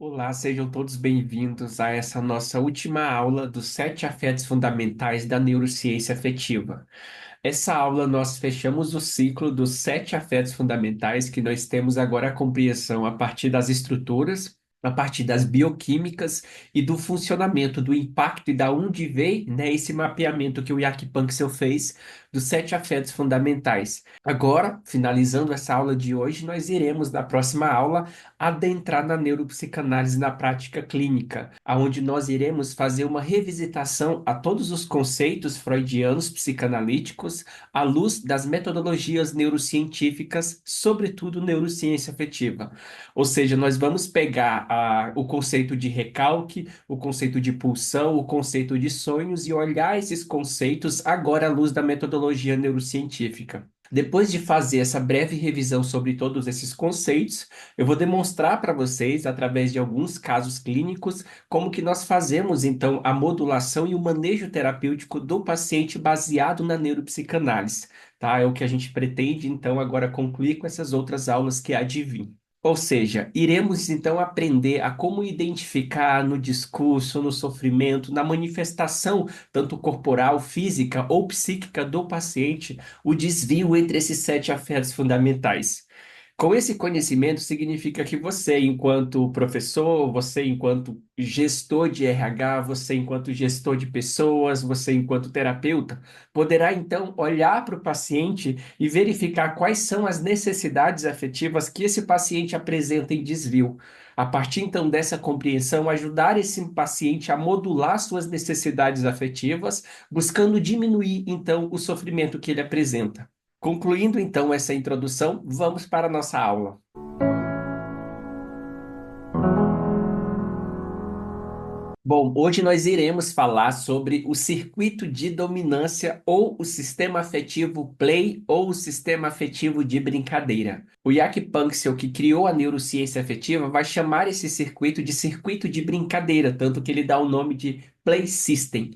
Olá, sejam todos bem-vindos a essa nossa última aula dos sete afetos fundamentais da neurociência afetiva. Essa aula nós fechamos o ciclo dos sete afetos fundamentais que nós temos agora a compreensão a partir das estruturas, a partir das bioquímicas e do funcionamento, do impacto e da onde veio, né, esse mapeamento que o Jack Panksepp fez dos sete afetos fundamentais. Agora, finalizando essa aula de hoje, nós iremos, na próxima aula, adentrar na neuropsicanálise na prática clínica, aonde nós iremos fazer uma revisitação a todos os conceitos freudianos psicanalíticos à luz das metodologias neurocientíficas, sobretudo neurociência afetiva. Ou seja, nós vamos pegar o conceito de recalque, o conceito de pulsão, o conceito de sonhos e olhar esses conceitos agora à luz da metodologia neurocientífica. Depois de fazer essa breve revisão sobre todos esses conceitos, eu vou demonstrar para vocês, através de alguns casos clínicos, como que nós fazemos, então, a modulação e o manejo terapêutico do paciente baseado na neuropsicanálise, tá? É o que a gente pretende, então, agora concluir com essas outras aulas que há de vir. Ou seja, iremos então aprender a como identificar no discurso, no sofrimento, na manifestação, tanto corporal, física ou psíquica do paciente, o desvio entre esses sete afetos fundamentais. Com esse conhecimento, significa que você, enquanto professor, você, enquanto gestor de RH, você, enquanto gestor de pessoas, você, enquanto terapeuta, poderá então olhar para o paciente e verificar quais são as necessidades afetivas que esse paciente apresenta em desvio. A partir então dessa compreensão, ajudar esse paciente a modular suas necessidades afetivas, buscando diminuir então o sofrimento que ele apresenta. Concluindo então essa introdução, vamos para a nossa aula. Bom, hoje nós iremos falar sobre o circuito de dominância ou o sistema afetivo play ou o sistema afetivo de brincadeira. O Jack Panksepp, que criou a neurociência afetiva, vai chamar esse circuito de brincadeira, tanto que ele dá o nome de play system.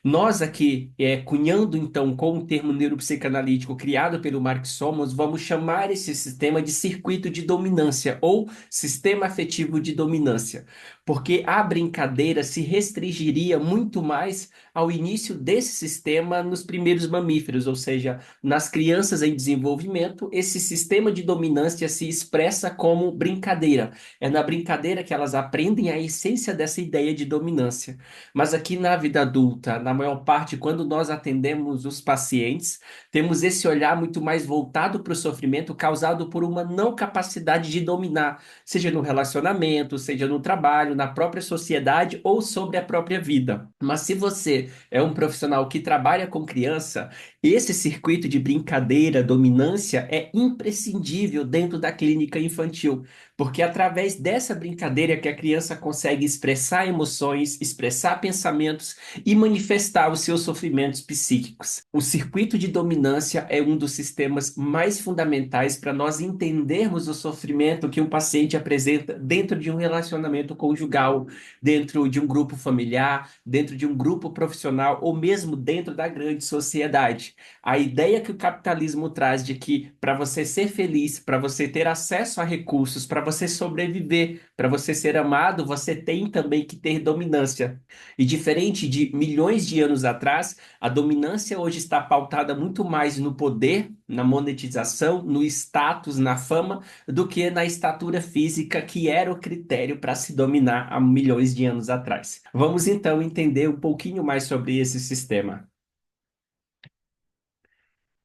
Nós aqui, cunhando então com o termo neuropsicanalítico criado pelo Mark Solomons, vamos chamar esse sistema de circuito de dominância ou sistema afetivo de dominância, porque a brincadeira se restringiria muito mais ao início desse sistema nos primeiros mamíferos, ou seja, nas crianças em desenvolvimento, esse sistema de dominância se expressa como brincadeira. É na brincadeira que elas aprendem a essência dessa ideia de dominância. Mas aqui na vida adulta, na maior parte, quando nós atendemos os pacientes, temos esse olhar muito mais voltado para o sofrimento causado por uma não capacidade de dominar, seja no relacionamento, seja no trabalho, na própria sociedade ou sobre a própria vida. Mas se você é um profissional que trabalha com criança, esse circuito de brincadeira, dominância é imprescindível dentro da clínica infantil, porque é através dessa brincadeira que a criança consegue expressar emoções, expressar pensamentos e manifestar os seus sofrimentos psíquicos. O circuito de dominância é um dos sistemas mais fundamentais para nós entendermos o sofrimento que um paciente apresenta dentro de um relacionamento conjugal, dentro de um grupo familiar, dentro de um grupo profissional ou mesmo dentro da grande sociedade. A ideia que o capitalismo traz de que para você ser feliz, para você ter acesso a recursos, para você sobreviver, para você ser amado, você tem também que ter dominância. E diferente de milhões de anos atrás, a dominância hoje está pautada muito mais no poder, na monetização, no status, na fama, do que na estatura física, que era o critério para se dominar há milhões de anos atrás. Vamos então entender um pouquinho mais sobre esse sistema.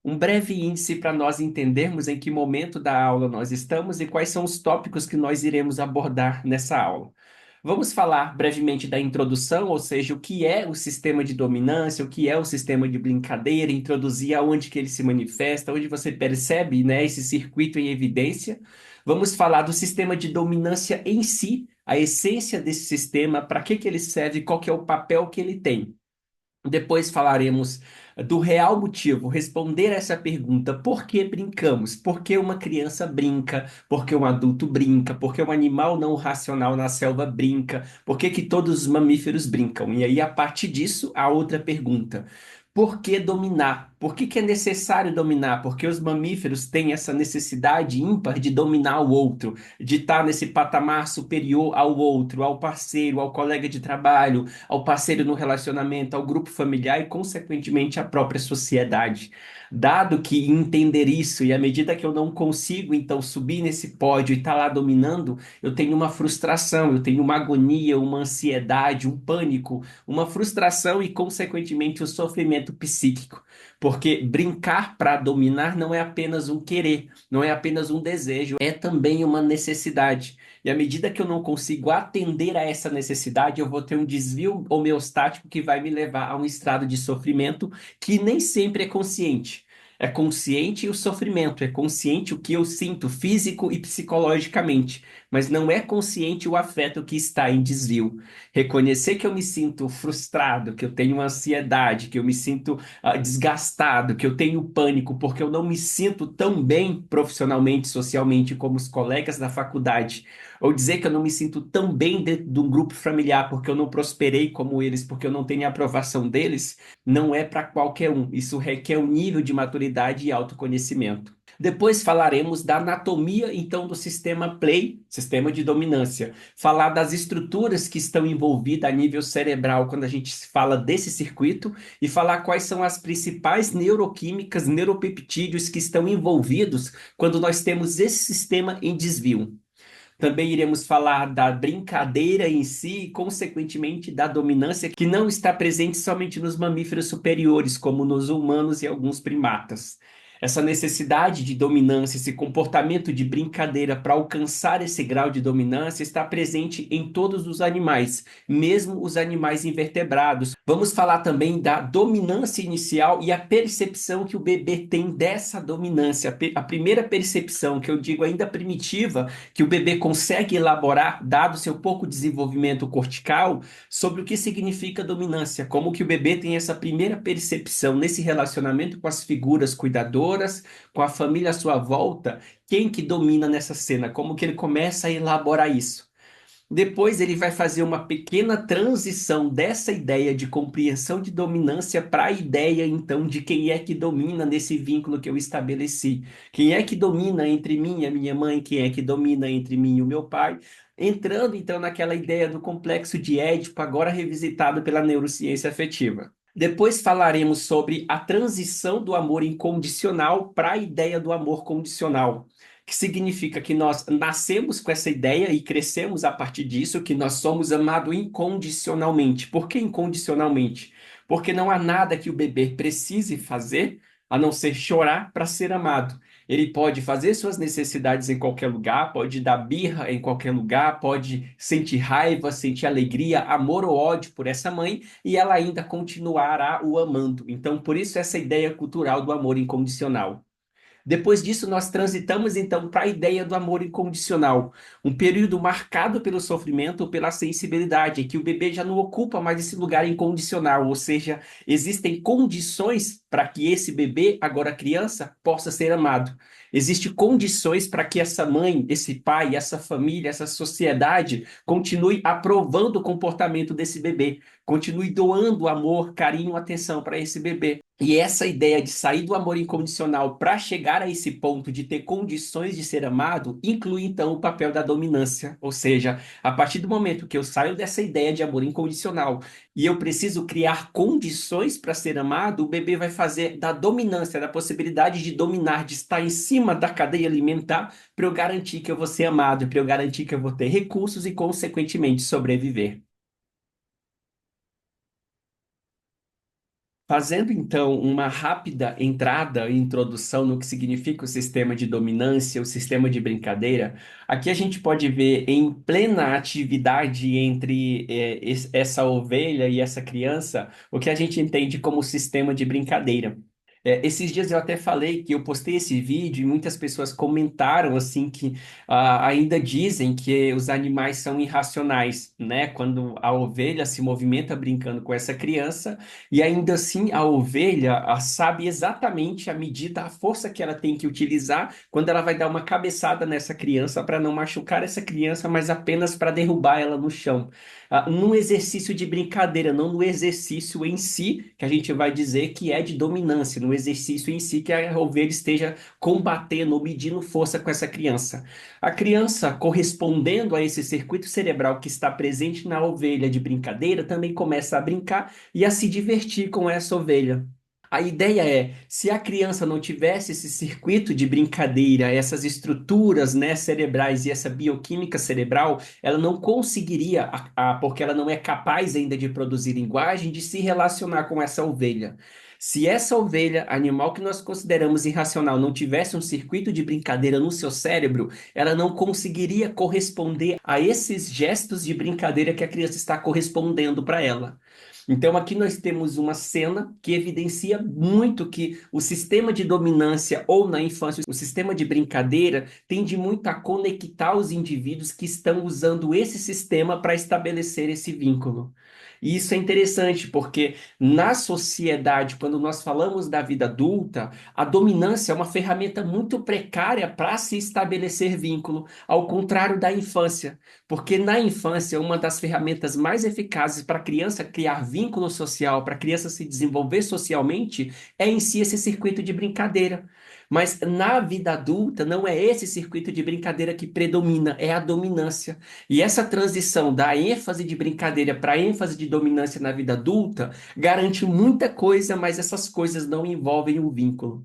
Um breve índice para nós entendermos em que momento da aula nós estamos e quais são os tópicos que nós iremos abordar nessa aula. Vamos falar brevemente da introdução, ou seja, o que é o sistema de dominância, o que é o sistema de brincadeira, introduzir aonde que ele se manifesta, onde você percebe, né, esse circuito em evidência. Vamos falar do sistema de dominância em si, a essência desse sistema, para que que ele serve, qual que é o papel que ele tem. Depois falaremos do real motivo, responder essa pergunta: por que brincamos? Por que uma criança brinca? Por que um adulto brinca? Por que um animal não racional na selva brinca? Por que que todos os mamíferos brincam? E aí, a partir disso, a outra pergunta: por que dominar? Por que que é necessário dominar? Porque os mamíferos têm essa necessidade ímpar de dominar o outro, de estar nesse patamar superior ao outro, ao parceiro, ao colega de trabalho, ao parceiro no relacionamento, ao grupo familiar e, consequentemente, à própria sociedade. Dado que entender isso, e à medida que eu não consigo, então, subir nesse pódio e estar lá dominando, eu tenho uma frustração, eu tenho uma agonia, uma ansiedade, um pânico, uma frustração e, consequentemente, o sofrimento psíquico. Porque brincar para dominar não é apenas um querer, não é apenas um desejo, é também uma necessidade. E à medida que eu não consigo atender a essa necessidade, eu vou ter um desvio homeostático que vai me levar a um estado de sofrimento que nem sempre é consciente. É consciente o sofrimento, é consciente o que eu sinto físico e psicologicamente, mas não é consciente o afeto que está em desvio. Reconhecer que eu me sinto frustrado, que eu tenho ansiedade, que eu me sinto desgastado, que eu tenho pânico porque eu não me sinto tão bem profissionalmente, socialmente como os colegas da faculdade, ou dizer que eu não me sinto tão bem dentro de um grupo familiar porque eu não prosperei como eles, porque eu não tenho a aprovação deles, não é para qualquer um. Isso requer um nível de maturidade e autoconhecimento. Depois falaremos da anatomia, então, do sistema Play, sistema de dominância. Falar das estruturas que estão envolvidas a nível cerebral quando a gente fala desse circuito e falar quais são as principais neuroquímicas, neuropeptídeos que estão envolvidos quando nós temos esse sistema em desvio. Também iremos falar da brincadeira em si e, consequentemente, da dominância que não está presente somente nos mamíferos superiores, como nos humanos e alguns primatas. Essa necessidade de dominância, esse comportamento de brincadeira para alcançar esse grau de dominância está presente em todos os animais, mesmo os animais invertebrados. Vamos falar também da dominância inicial e a percepção que o bebê tem dessa dominância. A primeira percepção, que eu digo ainda primitiva, que o bebê consegue elaborar, dado seu pouco desenvolvimento cortical, sobre o que significa dominância, como que o bebê tem essa primeira percepção nesse relacionamento com as figuras cuidadoras, com a família à sua volta, quem que domina nessa cena, como que ele começa a elaborar isso. Depois ele vai fazer uma pequena transição dessa ideia de compreensão de dominância para a ideia, então, de quem é que domina nesse vínculo que eu estabeleci. Quem é que domina entre mim e a minha mãe, quem é que domina entre mim e o meu pai. Entrando, então, naquela ideia do complexo de Édipo, agora revisitado pela neurociência afetiva. Depois falaremos sobre a transição do amor incondicional para a ideia do amor condicional, que significa que nós nascemos com essa ideia e crescemos a partir disso, que nós somos amados incondicionalmente. Por que incondicionalmente? Porque não há nada que o bebê precise fazer a não ser chorar para ser amado. Ele pode fazer suas necessidades em qualquer lugar, pode dar birra em qualquer lugar, pode sentir raiva, sentir alegria, amor ou ódio por essa mãe, e ela ainda continuará o amando. Então, por isso essa ideia cultural do amor incondicional. Depois disso, nós transitamos então para a ideia do amor incondicional, um período marcado pelo sofrimento, pela sensibilidade, que o bebê já não ocupa mais esse lugar incondicional, ou seja, existem condições para que esse bebê, agora criança, possa ser amado. Existem condições para que essa mãe, esse pai, essa família, essa sociedade continue aprovando o comportamento desse bebê, continue doando amor, carinho, atenção para esse bebê. E essa ideia de sair do amor incondicional para chegar a esse ponto de ter condições de ser amado inclui então o papel da dominância. Ou seja, a partir do momento que eu saio dessa ideia de amor incondicional e eu preciso criar condições para ser amado, o bebê vai fazer da dominância, da possibilidade de dominar, de estar em cima da cadeia alimentar, para eu garantir que eu vou ser amado, para eu garantir que eu vou ter recursos e, consequentemente, sobreviver. Fazendo então uma rápida entrada e introdução no que significa o sistema de dominância, o sistema de brincadeira, aqui a gente pode ver em plena atividade entre essa ovelha e essa criança o que a gente entende como sistema de brincadeira. Esses dias eu até falei que eu postei esse vídeo e muitas pessoas comentaram assim que ainda dizem que os animais são irracionais, né? Quando a ovelha se movimenta brincando com essa criança e ainda assim a ovelha sabe exatamente a medida, a força que ela tem que utilizar quando ela vai dar uma cabeçada nessa criança para não machucar essa criança, mas apenas para derrubar ela no chão. Num exercício de brincadeira, não no exercício em si, que a gente vai dizer que é de dominância, no no exercício em si que a ovelha esteja combatendo ou medindo força com essa criança. A criança, correspondendo a esse circuito cerebral que está presente na ovelha de brincadeira, também começa a brincar e a se divertir com essa ovelha. A ideia é, se a criança não tivesse esse circuito de brincadeira, essas estruturas, né, cerebrais e essa bioquímica cerebral, ela não conseguiria, porque ela não é capaz ainda de produzir linguagem, de se relacionar com essa ovelha. Se essa ovelha, animal que nós consideramos irracional, não tivesse um circuito de brincadeira no seu cérebro, ela não conseguiria corresponder a esses gestos de brincadeira que a criança está correspondendo para ela. Então, aqui nós temos uma cena que evidencia muito que o sistema de dominância, ou na infância, o sistema de brincadeira, tende muito a conectar os indivíduos que estão usando esse sistema para estabelecer esse vínculo. E isso é interessante, porque na sociedade, quando nós falamos da vida adulta, a dominância é uma ferramenta muito precária para se estabelecer vínculo, ao contrário da infância. Porque na infância, uma das ferramentas mais eficazes para a criança criar vínculo social, para a criança se desenvolver socialmente, é em si esse circuito de brincadeira. Mas na vida adulta, não é esse circuito de brincadeira que predomina, é a dominância. E essa transição da ênfase de brincadeira para a ênfase de dominância na vida adulta garante muita coisa, mas essas coisas não envolvem o vínculo.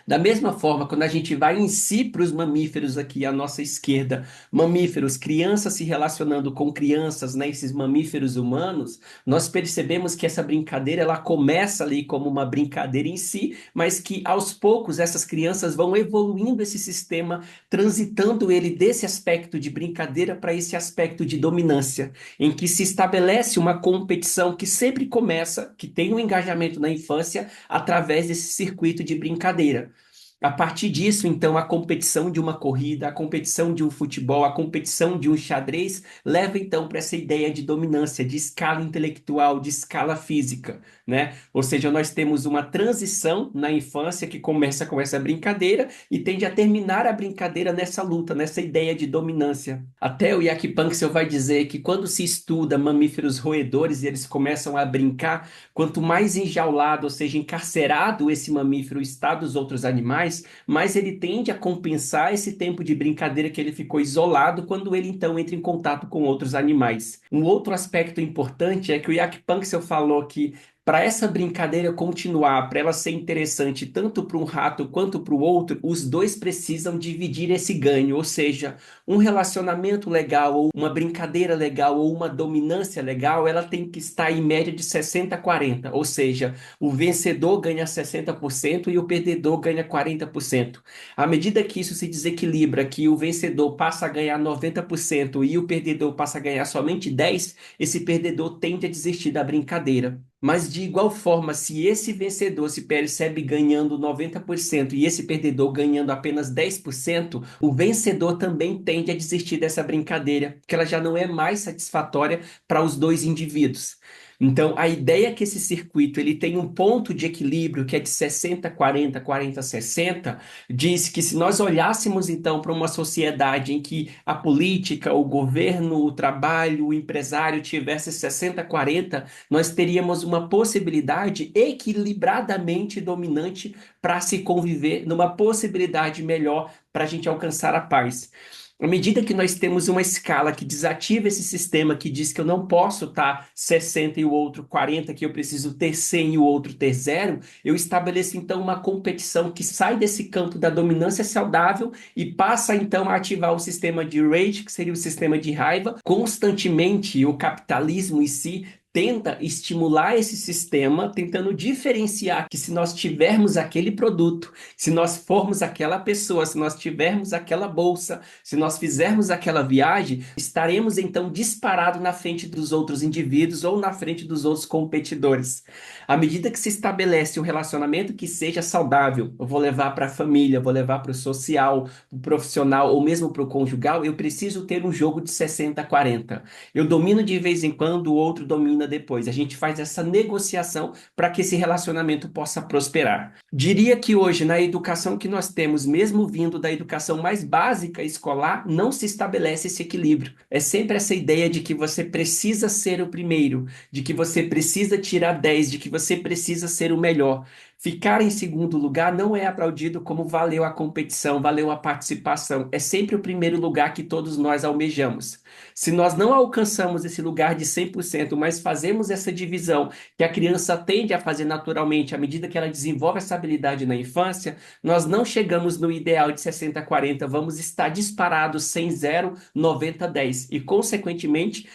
Da mesma forma, quando a gente vai em si para os mamíferos aqui à nossa esquerda, mamíferos, crianças se relacionando com crianças, né, esses mamíferos humanos, nós percebemos que essa brincadeira ela começa ali como uma brincadeira em si, mas que aos poucos essas crianças vão evoluindo esse sistema, transitando ele desse aspecto de brincadeira para esse aspecto de dominância, em que se estabelece uma competição que sempre começa, que tem um engajamento na infância através desse circuito de brincadeira. A partir disso, então, a competição de uma corrida, a competição de um futebol, a competição de um xadrez leva então para essa ideia de dominância, de escala intelectual, de escala física, né? Ou seja, nós temos uma transição na infância que começa com essa brincadeira e tende a terminar a brincadeira nessa luta, nessa ideia de dominância. Até o Jack Panksepp vai dizer que quando se estuda mamíferos roedores e eles começam a brincar, quanto mais enjaulado, ou seja, encarcerado esse mamífero está dos outros animais, mais ele tende a compensar esse tempo de brincadeira que ele ficou isolado quando ele então entra em contato com outros animais. Um outro aspecto importante é que o Jack Panksepp falou que para essa brincadeira continuar, para ela ser interessante tanto para um rato quanto para o outro, os dois precisam dividir esse ganho, ou seja, um relacionamento legal, ou uma brincadeira legal, ou uma dominância legal, ela tem que estar em média de 60 a 40, ou seja, o vencedor ganha 60% e o perdedor ganha 40%. À medida que isso se desequilibra, que o vencedor passa a ganhar 90% e o perdedor passa a ganhar somente 10%, esse perdedor tende a desistir da brincadeira. Mas de igual forma, se esse vencedor se percebe ganhando 90% e esse perdedor ganhando apenas 10%, o vencedor também tende a desistir dessa brincadeira, porque ela já não é mais satisfatória para os dois indivíduos. Então, a ideia é que esse circuito ele tem um ponto de equilíbrio que é de 60, 40, 40, 60, diz que se nós olhássemos então para uma sociedade em que a política, o governo, o trabalho, o empresário tivesse 60, 40, nós teríamos uma possibilidade equilibradamente dominante para se conviver, numa possibilidade melhor para a gente alcançar a paz. À medida que nós temos uma escala que desativa esse sistema que diz que eu não posso estar 60 e o outro 40, que eu preciso ter 100 e o outro ter zero, eu estabeleço então uma competição que sai desse campo da dominância saudável e passa então a ativar o sistema de rage, que seria o sistema de raiva. Constantemente o capitalismo em si tenta estimular esse sistema, tentando diferenciar que se nós tivermos aquele produto, se nós formos aquela pessoa, se nós tivermos aquela bolsa, se nós fizermos aquela viagem, estaremos então disparados na frente dos outros indivíduos ou na frente dos outros competidores. À medida que se estabelece um relacionamento que seja saudável, eu vou levar para a família, vou levar para o social, para o profissional ou mesmo para o conjugal, eu preciso ter um jogo de 60 a 40. Eu domino de vez em quando, o outro domina depois. A gente faz essa negociação para que esse relacionamento possa prosperar. Diria que hoje, na educação que nós temos, mesmo vindo da educação mais básica escolar, não se estabelece esse equilíbrio. É sempre essa ideia de que você precisa ser o primeiro, de que você precisa tirar 10, de que você precisa ser o melhor. Ficar em segundo lugar não é aplaudido como valeu a competição, valeu a participação. É sempre o primeiro lugar que todos nós almejamos. Se nós não alcançamos esse lugar de 100%, mas fazemos essa divisão que a criança tende a fazer naturalmente à medida que ela desenvolve essa habilidade na infância, nós não chegamos no ideal de 60-40, vamos estar disparados 100-0, 90-10. E, consequentemente,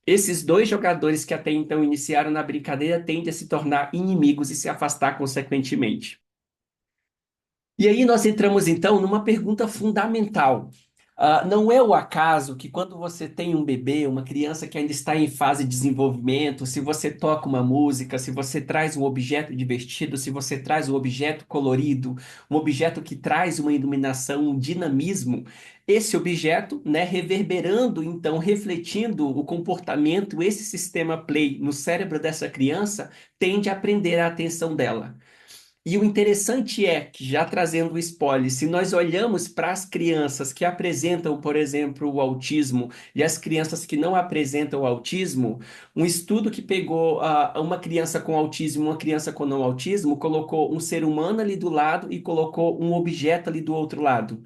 esses dois jogadores que até então iniciaram na brincadeira tendem a se tornar inimigos e se afastar consequentemente. E aí nós entramos então numa pergunta fundamental. Não é o acaso que quando você tem um bebê, uma criança que ainda está em fase de desenvolvimento, se você toca uma música, se você traz um objeto divertido, se você traz um objeto colorido, um objeto que traz uma iluminação, um dinamismo, esse objeto, né, reverberando, então refletindo o comportamento, esse sistema play no cérebro dessa criança, tende a prender a atenção dela. E o interessante é que, já trazendo o spoiler, se nós olhamos para as crianças que apresentam, por exemplo, o autismo e as crianças que não apresentam o autismo, um estudo que pegou uma criança com autismo e uma criança com não autismo, colocou um ser humano ali do lado e colocou um objeto ali do outro lado.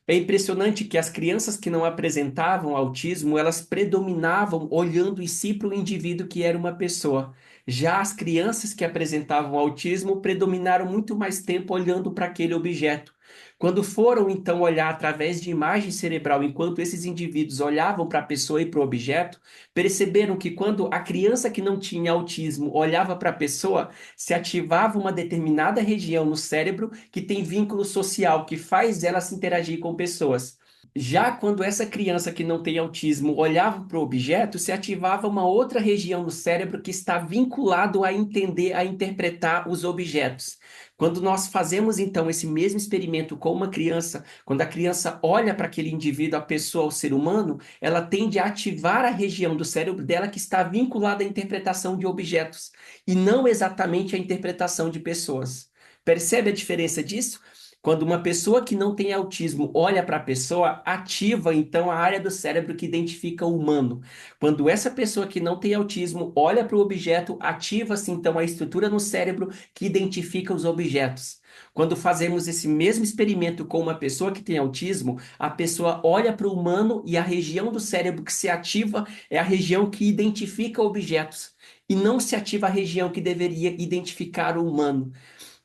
É impressionante que as crianças que não apresentavam autismo, elas predominavam olhando em si para o indivíduo que era uma pessoa. Já as crianças que apresentavam autismo predominaram muito mais tempo olhando para aquele objeto. Quando foram então olhar através de imagem cerebral, enquanto esses indivíduos olhavam para a pessoa e para o objeto, perceberam que quando a criança que não tinha autismo olhava para a pessoa, se ativava uma determinada região no cérebro que tem vínculo social, que faz ela se interagir com pessoas. Já quando essa criança que não tem autismo olhava para o objeto, se ativava uma outra região no cérebro que está vinculado a entender, a interpretar os objetos. Quando nós fazemos então esse mesmo experimento com uma criança, quando a criança olha para aquele indivíduo, a pessoa, o ser humano, ela tende a ativar a região do cérebro dela que está vinculada à interpretação de objetos e não exatamente à interpretação de pessoas. Percebe a diferença disso? Quando uma pessoa que não tem autismo olha para a pessoa, ativa então a área do cérebro que identifica o humano. Quando essa pessoa que não tem autismo olha para o objeto, ativa-se então a estrutura no cérebro que identifica os objetos. Quando fazemos esse mesmo experimento com uma pessoa que tem autismo, a pessoa olha para o humano e a região do cérebro que se ativa é a região que identifica objetos. E não se ativa a região que deveria identificar o humano.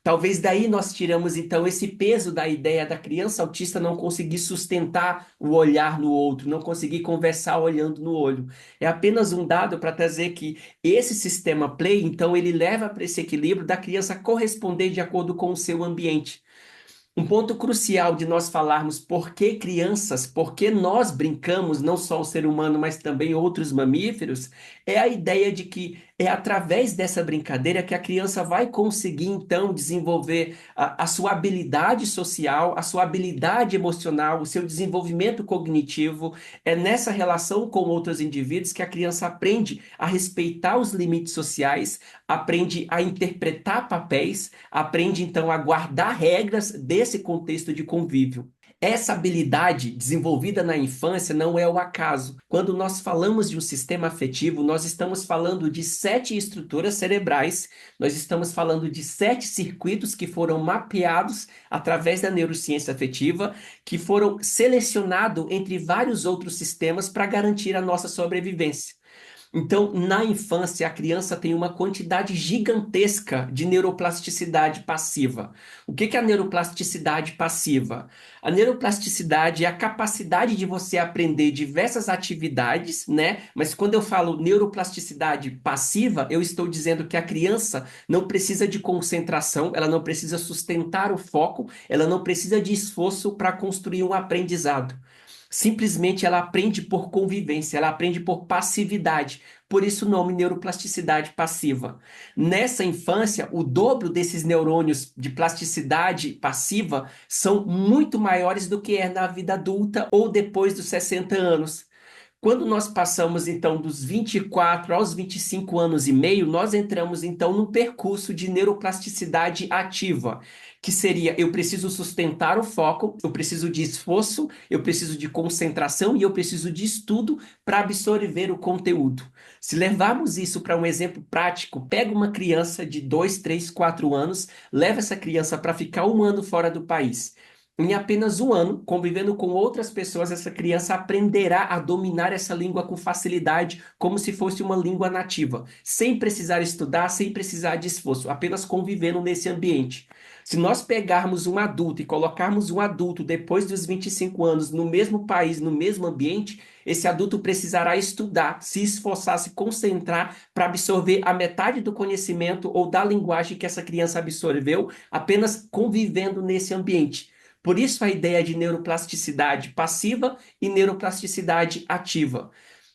Talvez daí nós tiramos então esse peso da ideia da criança autista não conseguir sustentar o olhar no outro, não conseguir conversar olhando no olho. É apenas um dado para trazer que esse sistema play, então, ele leva para esse equilíbrio da criança corresponder de acordo com o seu ambiente. Um ponto crucial de nós falarmos por que crianças, por que nós brincamos, não só o ser humano, mas também outros mamíferos, é a ideia de que é através dessa brincadeira que a criança vai conseguir, então, desenvolver a sua habilidade social, a sua habilidade emocional, o seu desenvolvimento cognitivo. É nessa relação com outros indivíduos que a criança aprende a respeitar os limites sociais, aprende a interpretar papéis, aprende então a guardar regras desse contexto de convívio. Essa habilidade desenvolvida na infância não é o acaso. Quando nós falamos de um sistema afetivo, nós estamos falando de 7 estruturas cerebrais, nós estamos falando de 7 circuitos que foram mapeados através da neurociência afetiva, que foram selecionados entre vários outros sistemas para garantir a nossa sobrevivência. Então, na infância, a criança tem uma quantidade gigantesca de neuroplasticidade passiva. O que é a neuroplasticidade passiva? A neuroplasticidade é a capacidade de você aprender diversas atividades, né? Mas quando eu falo neuroplasticidade passiva, eu estou dizendo que a criança não precisa de concentração, ela não precisa sustentar o foco, ela não precisa de esforço para construir um aprendizado. Simplesmente ela aprende por convivência, ela aprende por passividade. Por isso o nome neuroplasticidade passiva. Nessa infância, o dobro desses neurônios de plasticidade passiva são muito maiores do que é na vida adulta ou depois dos 60 anos. Quando nós passamos, então, dos 24 aos 25 anos e meio, nós entramos, então, num percurso de neuroplasticidade ativa, que seria: eu preciso sustentar o foco, eu preciso de esforço, eu preciso de concentração e eu preciso de estudo para absorver o conteúdo. Se levarmos isso para um exemplo prático, pega uma criança de 2, 3, 4 anos, leva essa criança para ficar um ano fora do país. Em apenas um ano, convivendo com outras pessoas, essa criança aprenderá a dominar essa língua com facilidade, como se fosse uma língua nativa, sem precisar estudar, sem precisar de esforço, apenas convivendo nesse ambiente. Se nós pegarmos um adulto e colocarmos um adulto depois dos 25 anos no mesmo país, no mesmo ambiente, esse adulto precisará estudar, se esforçar, se concentrar para absorver a metade do conhecimento ou da linguagem que essa criança absorveu, apenas convivendo nesse ambiente. Por isso a ideia de neuroplasticidade passiva e neuroplasticidade ativa.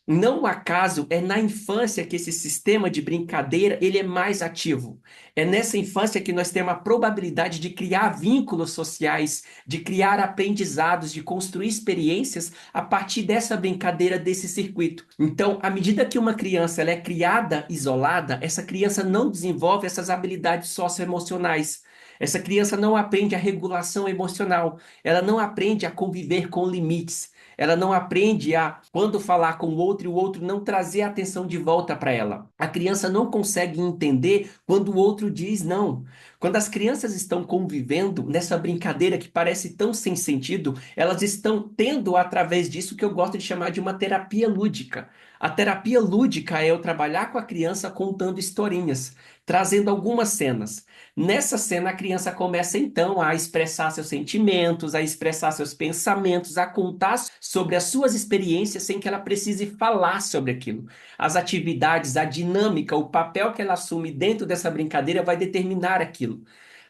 Não acaso é na infância que esse sistema de brincadeira ele é mais ativo. É nessa infância que nós temos a probabilidade de criar vínculos sociais, de criar aprendizados, de construir experiências a partir dessa brincadeira, desse circuito. Então, à medida que uma criança ela é criada isolada, essa criança não desenvolve essas habilidades socioemocionais. Essa criança não aprende a regulação emocional, ela não aprende a conviver com limites. Ela não aprende a, quando falar com o outro e o outro não trazer a atenção de volta para ela. A criança não consegue entender quando o outro diz não. Quando as crianças estão convivendo nessa brincadeira que parece tão sem sentido, elas estão tendo, através disso, que eu gosto de chamar de uma terapia lúdica. A terapia lúdica é eu trabalhar com a criança contando historinhas, trazendo algumas cenas. Nessa cena, a criança começa então a expressar seus sentimentos, a expressar seus pensamentos, a contar sobre as suas experiências sem que ela precise falar sobre aquilo. As atividades, a dinâmica, o papel que ela assume dentro dessa brincadeira vai determinar aquilo.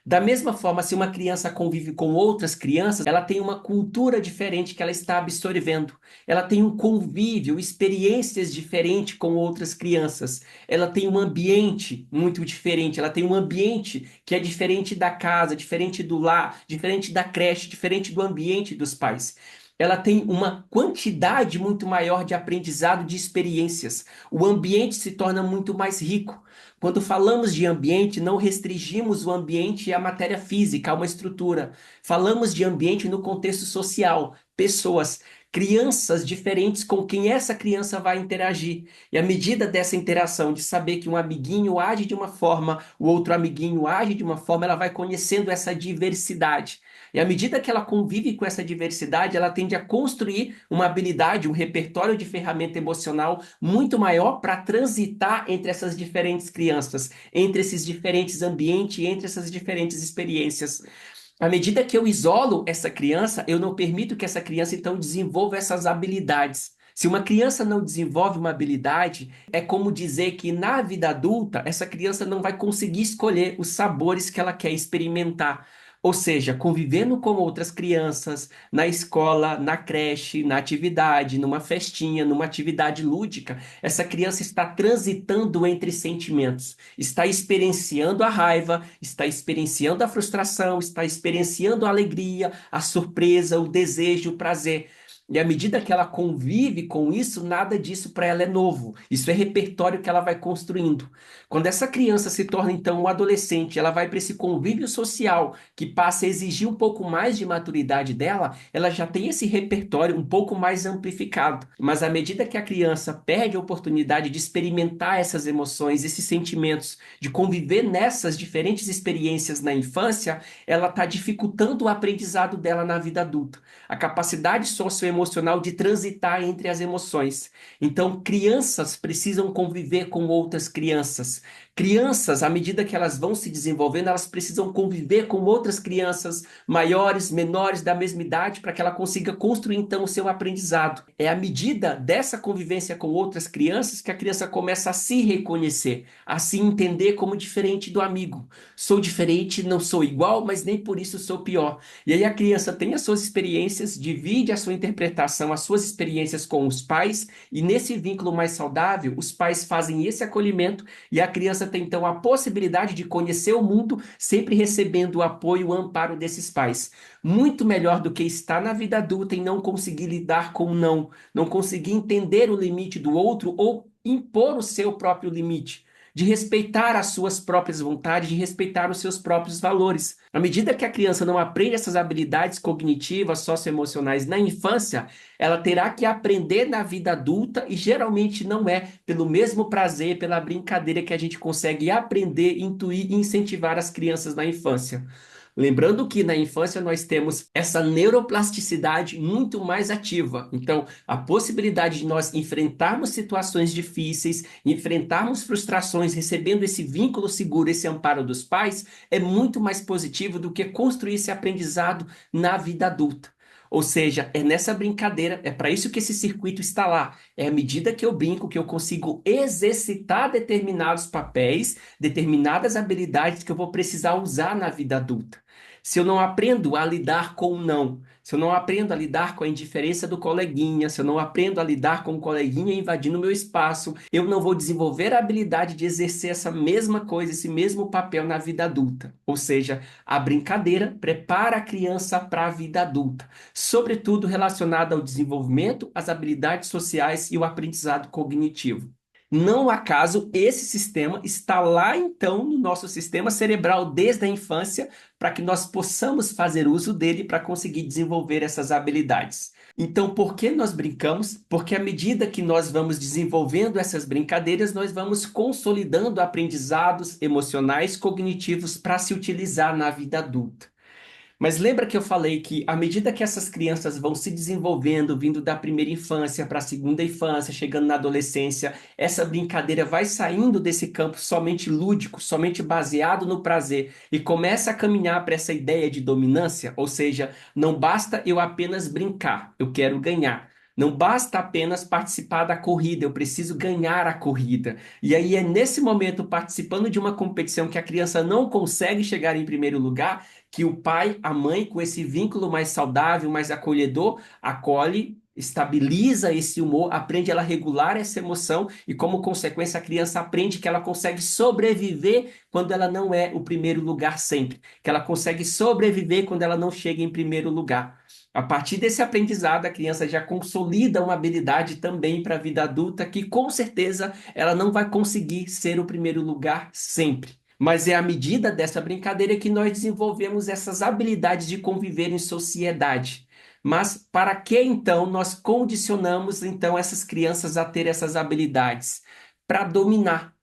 Da mesma forma, se uma criança convive com outras crianças, ela tem uma cultura diferente que ela está absorvendo. Ela tem um convívio, experiências diferentes com outras crianças. Ela tem um ambiente muito diferente. Ela tem um ambiente que é diferente da casa, diferente do lar, diferente da creche, diferente do ambiente dos pais. Ela tem uma quantidade muito maior de aprendizado, de experiências. O ambiente se torna muito mais rico. Quando falamos de ambiente, não restringimos o ambiente à matéria física, a uma estrutura. Falamos de ambiente no contexto social, pessoas, crianças diferentes com quem essa criança vai interagir. E à medida dessa interação, de saber que um amiguinho age de uma forma, o outro amiguinho age de uma forma, ela vai conhecendo essa diversidade. E à medida que ela convive com essa diversidade, ela tende a construir uma habilidade, um repertório de ferramenta emocional muito maior para transitar entre essas diferentes crianças, entre esses diferentes ambientes, entre essas diferentes experiências. À medida que eu isolo essa criança, eu não permito que essa criança então desenvolva essas habilidades. Se uma criança não desenvolve uma habilidade, é como dizer que na vida adulta, essa criança não vai conseguir escolher os sabores que ela quer experimentar. Ou seja, convivendo com outras crianças, na escola, na creche, na atividade, numa festinha, numa atividade lúdica, essa criança está transitando entre sentimentos, está experienciando a raiva, está experienciando a frustração, está experienciando a alegria, a surpresa, o desejo, o prazer. E à medida que ela convive com isso, nada disso para ela é novo. Isso é repertório que ela vai construindo. Quando essa criança se torna então um adolescente, ela vai para esse convívio social que passa a exigir um pouco mais de maturidade dela, ela já tem esse repertório um pouco mais amplificado. Mas à medida que a criança perde a oportunidade de experimentar essas emoções, esses sentimentos, de conviver nessas diferentes experiências na infância, ela está dificultando o aprendizado dela na vida adulta. A capacidade socioemocional de transitar entre as emoções. Então, crianças precisam conviver com outras crianças. Crianças, à medida que elas vão se desenvolvendo, elas precisam conviver com outras crianças maiores, menores, da mesma idade, para que ela consiga construir então o seu aprendizado. É à medida dessa convivência com outras crianças que a criança começa a se reconhecer, a se entender como diferente do amigo. Sou diferente, não sou igual, mas nem por isso sou pior. E aí a criança tem as suas experiências, divide a sua interpretação interpretação às suas experiências com os pais, e nesse vínculo mais saudável, os pais fazem esse acolhimento e a criança tem então a possibilidade de conhecer o mundo, sempre recebendo o apoio e o amparo desses pais. Muito melhor do que estar na vida adulta e não conseguir lidar com o não, não conseguir entender o limite do outro ou impor o seu próprio limite, de respeitar as suas próprias vontades, de respeitar os seus próprios valores. À medida que a criança não aprende essas habilidades cognitivas, socioemocionais na infância, ela terá que aprender na vida adulta e geralmente não é pelo mesmo prazer, pela brincadeira que a gente consegue aprender, intuir e incentivar as crianças na infância. Lembrando que na infância nós temos essa neuroplasticidade muito mais ativa. Então, a possibilidade de nós enfrentarmos situações difíceis, enfrentarmos frustrações, recebendo esse vínculo seguro, esse amparo dos pais, é muito mais positivo do que construir esse aprendizado na vida adulta. Ou seja, é nessa brincadeira, é para isso que esse circuito está lá. É à medida que eu brinco que eu consigo exercitar determinados papéis, determinadas habilidades que eu vou precisar usar na vida adulta. Se eu não aprendo a lidar com o não, se eu não aprendo a lidar com a indiferença do coleguinha, se eu não aprendo a lidar com o coleguinha invadindo o meu espaço, eu não vou desenvolver a habilidade de exercer essa mesma coisa, esse mesmo papel na vida adulta. Ou seja, a brincadeira prepara a criança para a vida adulta, sobretudo relacionada ao desenvolvimento, às habilidades sociais e o aprendizado cognitivo. Não acaso esse sistema está lá então no nosso sistema cerebral desde a infância, para que nós possamos fazer uso dele para conseguir desenvolver essas habilidades. Então, por que nós brincamos? Porque à medida que nós vamos desenvolvendo essas brincadeiras, nós vamos consolidando aprendizados emocionais, cognitivos para se utilizar na vida adulta. Mas lembra que eu falei que à medida que essas crianças vão se desenvolvendo, vindo da primeira infância para a segunda infância, chegando na adolescência, essa brincadeira vai saindo desse campo somente lúdico, somente baseado no prazer e começa a caminhar para essa ideia de dominância, ou seja, não basta eu apenas brincar, eu quero ganhar. Não basta apenas participar da corrida, eu preciso ganhar a corrida. E aí é nesse momento, participando de uma competição que a criança não consegue chegar em primeiro lugar, que o pai, a mãe, com esse vínculo mais saudável, mais acolhedor, acolhe, estabiliza esse humor, aprende ela a regular essa emoção e, como consequência, a criança aprende que ela consegue sobreviver quando ela não é o primeiro lugar sempre, que ela consegue sobreviver quando ela não chega em primeiro lugar. A partir desse aprendizado, a criança já consolida uma habilidade também para a vida adulta que, com certeza, ela não vai conseguir ser o primeiro lugar sempre. Mas é à medida dessa brincadeira que nós desenvolvemos essas habilidades de conviver em sociedade. Mas para que então nós condicionamos então essas crianças a ter essas habilidades? Para dominar.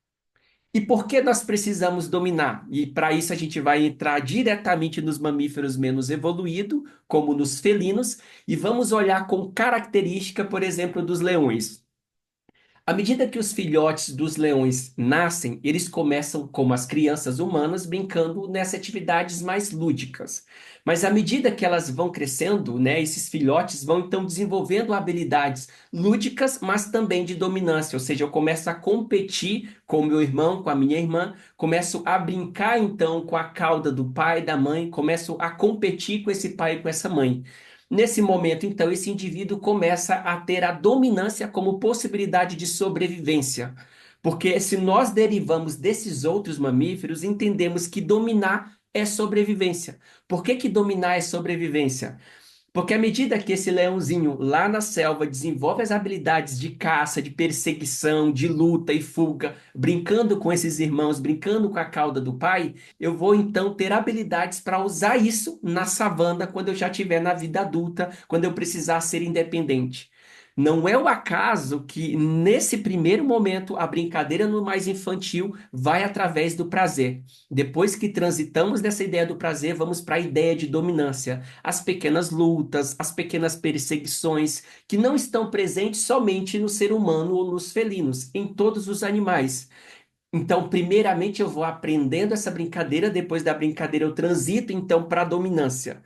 E por que nós precisamos dominar? E para isso a gente vai entrar diretamente nos mamíferos menos evoluídos, como nos felinos, e vamos olhar com característica, por exemplo, dos leões. À medida que os filhotes dos leões nascem, eles começam, como as crianças humanas, brincando nessas atividades mais lúdicas. Mas à medida que elas vão crescendo, né, esses filhotes vão então desenvolvendo habilidades lúdicas, mas também de dominância. Ou seja, eu começo a competir com o meu irmão, com a minha irmã, começo a brincar então com a cauda do pai, da mãe, começo a competir com esse pai e com essa mãe. Nesse momento, então, esse indivíduo começa a ter a dominância como possibilidade de sobrevivência. Porque se nós derivamos desses outros mamíferos, entendemos que dominar é sobrevivência. Por que que dominar é sobrevivência? Porque à medida que esse leãozinho lá na selva desenvolve as habilidades de caça, de perseguição, de luta e fuga, brincando com esses irmãos, brincando com a cauda do pai, eu vou então ter habilidades para usar isso na savana quando eu já estiver na vida adulta, quando eu precisar ser independente. Não é o acaso que, nesse primeiro momento, a brincadeira no mais infantil vai através do prazer. Depois que transitamos dessa ideia do prazer, vamos para a ideia de dominância. As pequenas lutas, as pequenas perseguições, que não estão presentes somente no ser humano ou nos felinos, em todos os animais. Então, primeiramente, eu vou aprendendo essa brincadeira, depois da brincadeira, eu transito então para a dominância.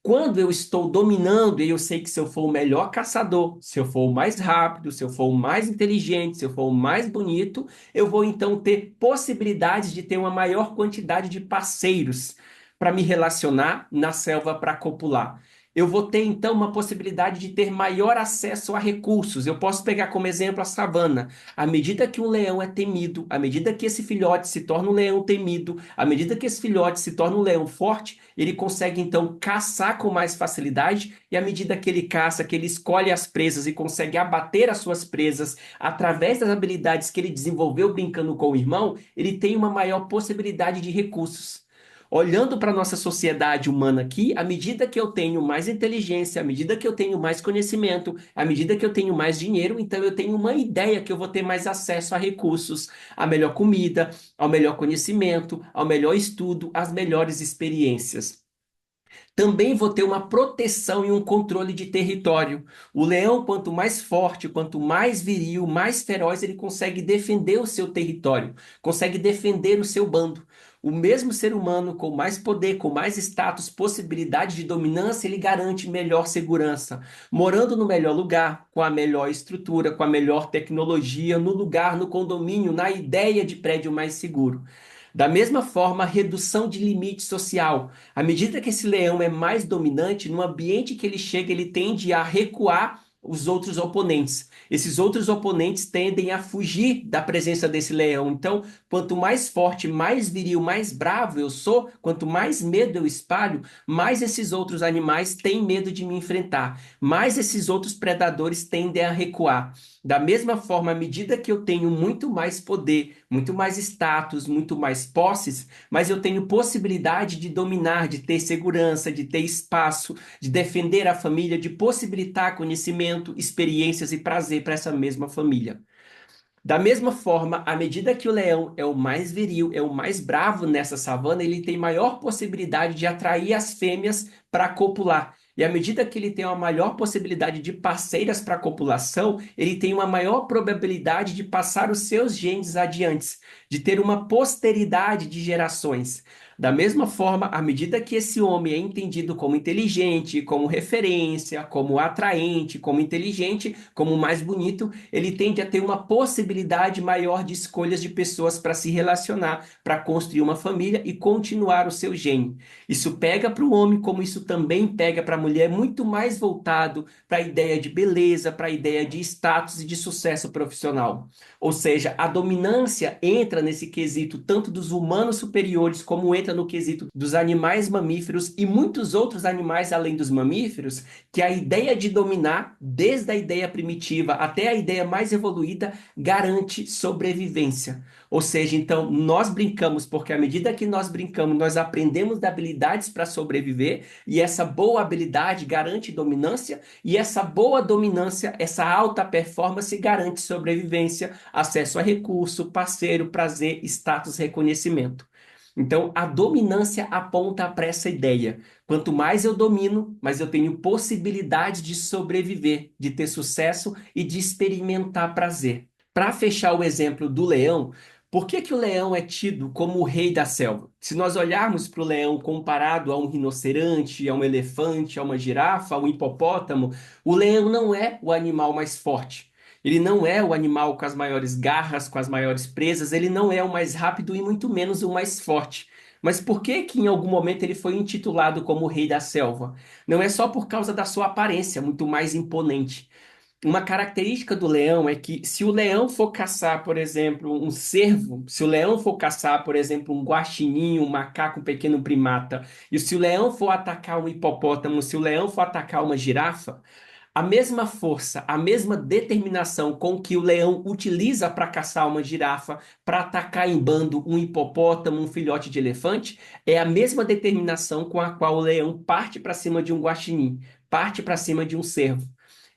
Quando eu estou dominando, e eu sei que se eu for o melhor caçador, se eu for o mais rápido, se eu for o mais inteligente, se eu for o mais bonito, eu vou então ter possibilidades de ter uma maior quantidade de parceiros para me relacionar na selva para copular. eu vou ter então uma possibilidade de ter maior acesso a recursos. Eu posso pegar como exemplo a savana. À medida que um leão é temido, à medida que esse filhote se torna um leão temido, à medida que esse filhote se torna um leão forte, ele consegue então caçar com mais facilidade, e à medida que ele caça, que ele escolhe as presas e consegue abater as suas presas através das habilidades que ele desenvolveu brincando com o irmão, ele tem uma maior possibilidade de recursos. Olhando para a nossa sociedade humana aqui, à medida que eu tenho mais inteligência, à medida que eu tenho mais conhecimento, à medida que eu tenho mais dinheiro, então eu tenho uma ideia que eu vou ter mais acesso a recursos, a melhor comida, ao melhor conhecimento, ao melhor estudo, às melhores experiências. Também vou ter uma proteção e um controle de território. O leão, quanto mais forte, quanto mais viril, mais feroz, ele consegue defender o seu território, consegue defender o seu bando. O mesmo ser humano, com mais poder, com mais status, possibilidade de dominância, ele garante melhor segurança. Morando no melhor lugar, com a melhor estrutura, com a melhor tecnologia, no lugar, no condomínio, na ideia de prédio mais seguro. Da mesma forma, redução de limite social. À medida que esse leão é mais dominante, no ambiente que ele chega, ele tende a recuar os outros oponentes. Esses outros oponentes tendem a fugir da presença desse leão. Então, quanto mais forte, mais viril, mais bravo eu sou, quanto mais medo eu espalho, mais esses outros animais têm medo de me enfrentar, mais esses outros predadores tendem a recuar. Da mesma forma, à medida que eu tenho muito mais poder, muito mais status, muito mais posses, mas eu tenho possibilidade de dominar, de ter segurança, de ter espaço, de defender a família, de possibilitar conhecimento, experiências e prazer para essa mesma família. Da mesma forma, à medida que o leão é o mais viril, é o mais bravo nessa savana, ele tem maior possibilidade de atrair as fêmeas para copular. E à medida que ele tem uma maior possibilidade de parceiras para copulação, ele tem uma maior probabilidade de passar os seus genes adiante, de ter uma posteridade de gerações. Da mesma forma, à medida que esse homem é entendido como inteligente, como referência, como atraente, como inteligente, como mais bonito, ele tende a ter uma possibilidade maior de escolhas de pessoas para se relacionar, para construir uma família e continuar o seu gene. Isso pega para o homem, como isso também pega para a mulher, muito mais voltado para a ideia de beleza, para a ideia de status e de sucesso profissional. Ou seja, a dominância entra nesse quesito tanto dos humanos superiores, como entra no quesito dos animais mamíferos e muitos outros animais além dos mamíferos, que a ideia de dominar, desde a ideia primitiva até a ideia mais evoluída, garante sobrevivência. Ou seja, então, nós brincamos porque à medida que nós brincamos, nós aprendemos habilidades para sobreviver, e essa boa habilidade garante dominância, e essa boa dominância, essa alta performance garante sobrevivência, acesso a recurso, parceiro, prazer, status, reconhecimento. Então, a dominância aponta para essa ideia. Quanto mais eu domino, mais eu tenho possibilidade de sobreviver, de ter sucesso e de experimentar prazer. Para fechar o exemplo do leão, por que que o leão é tido como o rei da selva? Se nós olharmos para o leão comparado a um rinoceronte, a um elefante, a uma girafa, a um hipopótamo, o leão não é o animal mais forte. Ele não é o animal com as maiores garras, com as maiores presas, ele não é o mais rápido e muito menos o mais forte. Mas por que que em algum momento ele foi intitulado como o rei da selva? Não é só por causa da sua aparência muito mais imponente. Uma característica do leão é que se o leão for caçar, por exemplo, um cervo, se o leão for caçar, por exemplo, um guaxinim, um macaco, um pequeno primata, e se o leão for atacar um hipopótamo, se o leão for atacar uma girafa, a mesma força, a mesma determinação com que o leão utiliza para caçar uma girafa, para atacar em bando um hipopótamo, um filhote de elefante, é a mesma determinação com a qual o leão parte para cima de um guaxinim, parte para cima de um cervo.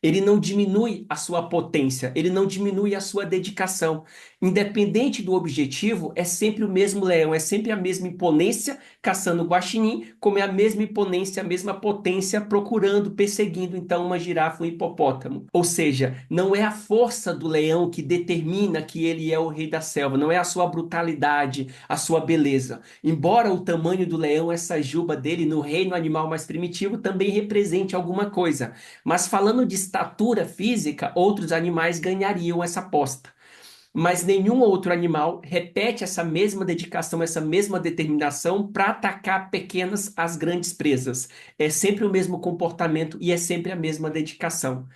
Ele não diminui a sua potência, ele não diminui a sua dedicação. Independente do objetivo, é sempre o mesmo leão, é sempre a mesma imponência caçando o guaxinim, como é a mesma imponência, a mesma potência procurando, perseguindo então uma girafa, um hipopótamo. Ou seja, não é a força do leão que determina que ele é o rei da selva, não é a sua brutalidade, a sua beleza. Embora o tamanho do leão, essa juba dele no reino animal mais primitivo também represente alguma coisa, mas falando de estatura física, outros animais ganhariam essa aposta. mas nenhum outro animal repete essa mesma dedicação, essa mesma determinação para atacar pequenas às grandes presas. É sempre o mesmo comportamento e é sempre a mesma dedicação.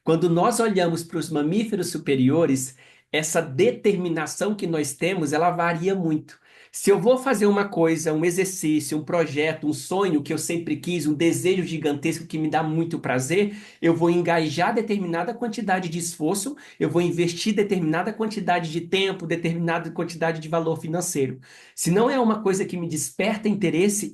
Quando nós olhamos para os mamíferos superiores, essa determinação que nós temos, ela varia muito. Se eu vou fazer uma coisa, um exercício, um projeto, um sonho que eu sempre quis, um desejo gigantesco que me dá muito prazer, eu vou engajar determinada quantidade de esforço, eu vou investir determinada quantidade de tempo, determinada quantidade de valor financeiro. Se não é uma coisa que me desperta interesse,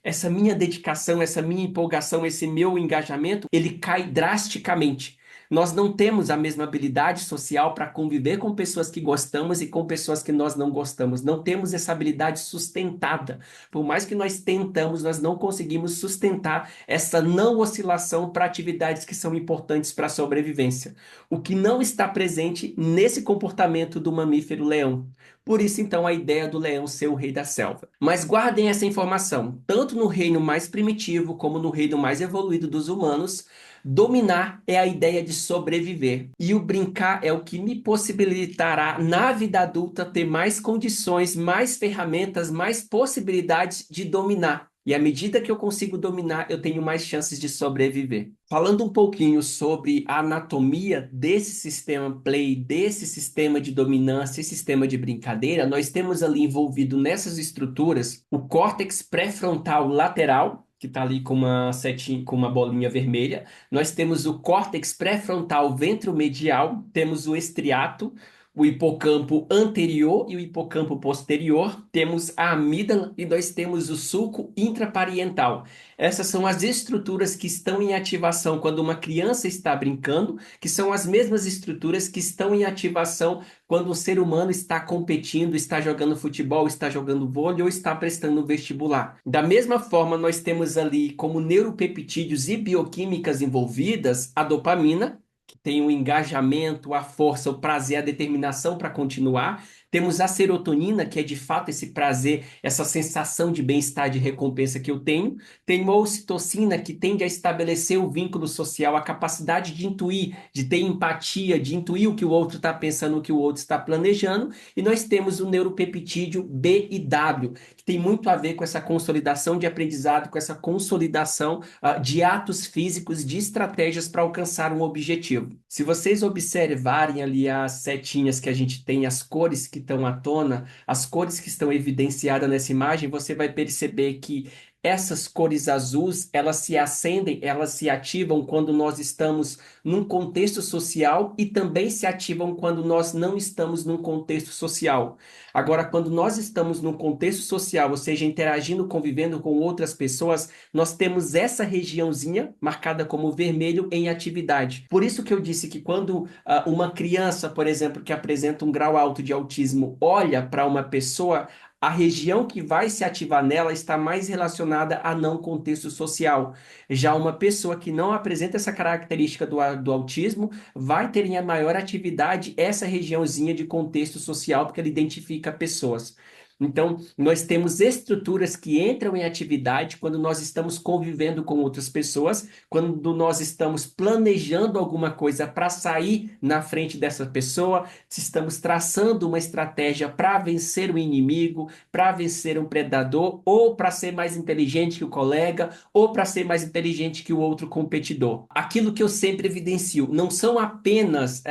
essa minha dedicação, essa minha empolgação, esse meu engajamento, ele cai drasticamente. Nós não temos a mesma habilidade social para conviver com pessoas que gostamos e com pessoas que nós não gostamos. Não temos essa habilidade sustentada. Por mais que nós tentamos, nós não conseguimos sustentar essa não oscilação para atividades que são importantes para a sobrevivência. O que não está presente nesse comportamento do mamífero leão. Por isso, então, a ideia do leão ser o rei da selva. Mas guardem essa informação, tanto no reino mais primitivo como no reino mais evoluído dos humanos, dominar é a ideia de sobreviver. E o brincar é o que me possibilitará, na vida adulta, ter mais condições, mais ferramentas, mais possibilidades de dominar. E à medida que eu consigo dominar, eu tenho mais chances de sobreviver. Falando um pouquinho sobre a anatomia desse sistema play, desse sistema de dominância e sistema de brincadeira, nós temos ali envolvido nessas estruturas o córtex pré-frontal lateral, que está ali com uma setinha, com uma bolinha vermelha. Nós temos o córtex pré-frontal ventromedial, temos o estriato, o hipocampo anterior e o hipocampo posterior, temos a amígdala e nós temos o sulco intraparietal. Essas são as estruturas que estão em ativação quando uma criança está brincando, que são as mesmas estruturas que estão em ativação quando um ser humano está competindo, está jogando futebol, está jogando vôlei ou está prestando um vestibular. Da mesma forma, nós temos ali como neuropeptídeos e bioquímicas envolvidas a dopamina, que tem o engajamento, a força, o prazer, a determinação para continuar. Temos a serotonina, que é de fato esse prazer, essa sensação de bem-estar, de recompensa que eu tenho. Tem a ocitocina, que tende a estabelecer o vínculo social, a capacidade de intuir, de ter empatia, de intuir o que o outro está pensando, o que o outro está planejando. E nós temos o neuropeptídeo B e W, que tem muito a ver com essa consolidação de aprendizado, com essa consolidação de atos físicos, de estratégias para alcançar um objetivo. Se vocês observarem ali as setinhas que a gente tem, as cores que estão à tona, as cores que estão evidenciadas nessa imagem, você vai perceber que essas cores azuis, elas se acendem, elas se ativam quando nós estamos num contexto social e também se ativam quando nós não estamos num contexto social. Agora, quando nós estamos num contexto social, ou seja, interagindo, convivendo com outras pessoas, nós temos essa regiãozinha marcada como vermelho em atividade. Por isso que eu disse que quando uma criança, por exemplo, que apresenta um grau alto de autismo, olha para uma pessoa, a região que vai se ativar nela está mais relacionada a não contexto social. Já uma pessoa que não apresenta essa característica do autismo vai ter em maior atividade essa regiãozinha de contexto social, porque ela identifica pessoas. Então, nós temos estruturas que entram em atividade quando nós estamos convivendo com outras pessoas, quando nós estamos planejando alguma coisa para sair na frente dessa pessoa, se estamos traçando uma estratégia para vencer o inimigo, para vencer um predador, ou para ser mais inteligente que o colega, ou para ser mais inteligente que o outro competidor. Aquilo que eu sempre evidencio, não são apenas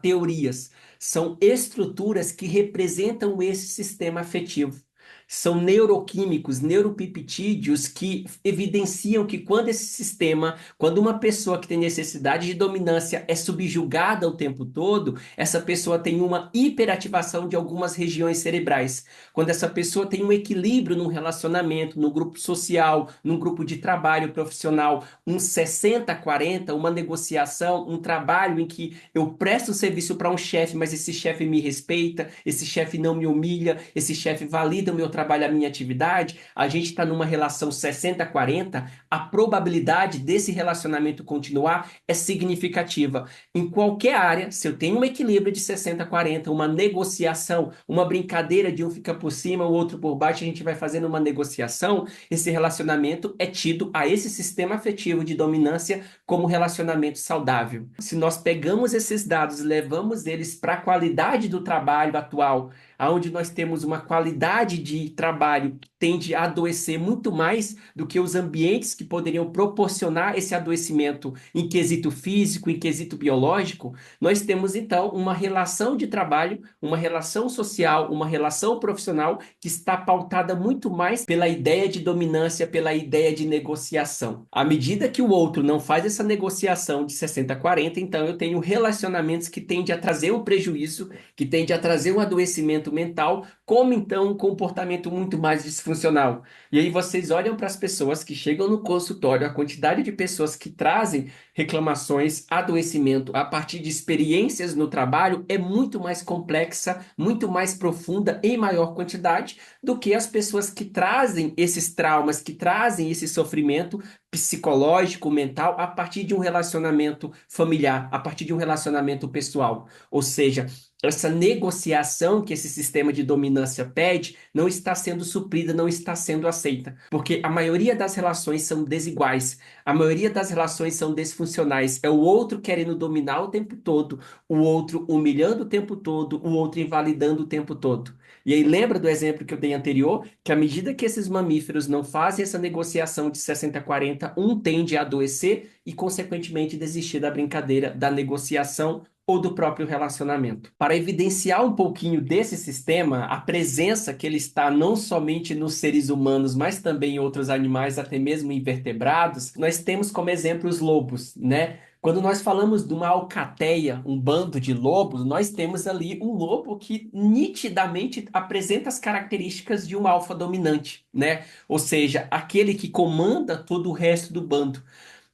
teorias, são estruturas que representam esse sistema afetivo. São neuroquímicos, neuropeptídeos que evidenciam que quando esse sistema, quando uma pessoa que tem necessidade de dominância é subjugada o tempo todo, essa pessoa tem uma hiperativação de algumas regiões cerebrais. Quando essa pessoa tem um equilíbrio num relacionamento, no grupo social, num grupo de trabalho profissional, um 60-40, uma negociação, um trabalho em que eu presto serviço para um chefe, mas esse chefe me respeita, esse chefe não me humilha, esse chefe valida o meu trabalho, a minha atividade, a gente está numa relação 60-40, a probabilidade desse relacionamento continuar é significativa. Em qualquer área, se eu tenho um equilíbrio de 60-40, uma negociação, uma brincadeira de um fica por cima, o outro por baixo, a gente vai fazendo uma negociação, esse relacionamento é tido a esse sistema afetivo de dominância como relacionamento saudável. Se nós pegamos esses dados e levamos eles para a qualidade do trabalho atual, onde nós temos uma qualidade de trabalho que tende a adoecer muito mais do que os ambientes que poderiam proporcionar esse adoecimento em quesito físico, em quesito biológico, nós temos então uma relação de trabalho, uma relação social, uma relação profissional que está pautada muito mais pela ideia de dominância, pela ideia de negociação. À medida que o outro não faz essa negociação de 60-40, então eu tenho relacionamentos que tendem a trazer um prejuízo, que tendem a trazer um adoecimento mental, como então um comportamento muito mais disfuncional. E aí vocês olham para as pessoas que chegam no consultório, a quantidade de pessoas que trazem reclamações, adoecimento a partir de experiências no trabalho é muito mais complexa, muito mais profunda, em maior quantidade, do que as pessoas que trazem esses traumas, que trazem esse sofrimento psicológico, mental, a partir de um relacionamento familiar, a partir de um relacionamento pessoal. Ou seja, essa negociação que esse sistema de dominância pede não está sendo suprida, não está sendo aceita, porque a maioria das relações são desiguais, a maioria das relações são disfuncionais. É o outro querendo dominar o tempo todo, o outro humilhando o tempo todo, o outro invalidando o tempo todo. E aí, lembra do exemplo que eu dei anterior? Que à medida que esses mamíferos não fazem essa negociação de 60-40, um tende a adoecer e, consequentemente, desistir da brincadeira, da negociação ou do próprio relacionamento. Para evidenciar um pouquinho desse sistema, a presença que ele está não somente nos seres humanos, mas também em outros animais, até mesmo invertebrados, nós temos como exemplo os lobos, né? Quando nós falamos de uma alcateia, um bando de lobos, nós temos ali um lobo que nitidamente apresenta as características de um alfa dominante, né? Ou seja, aquele que comanda todo o resto do bando.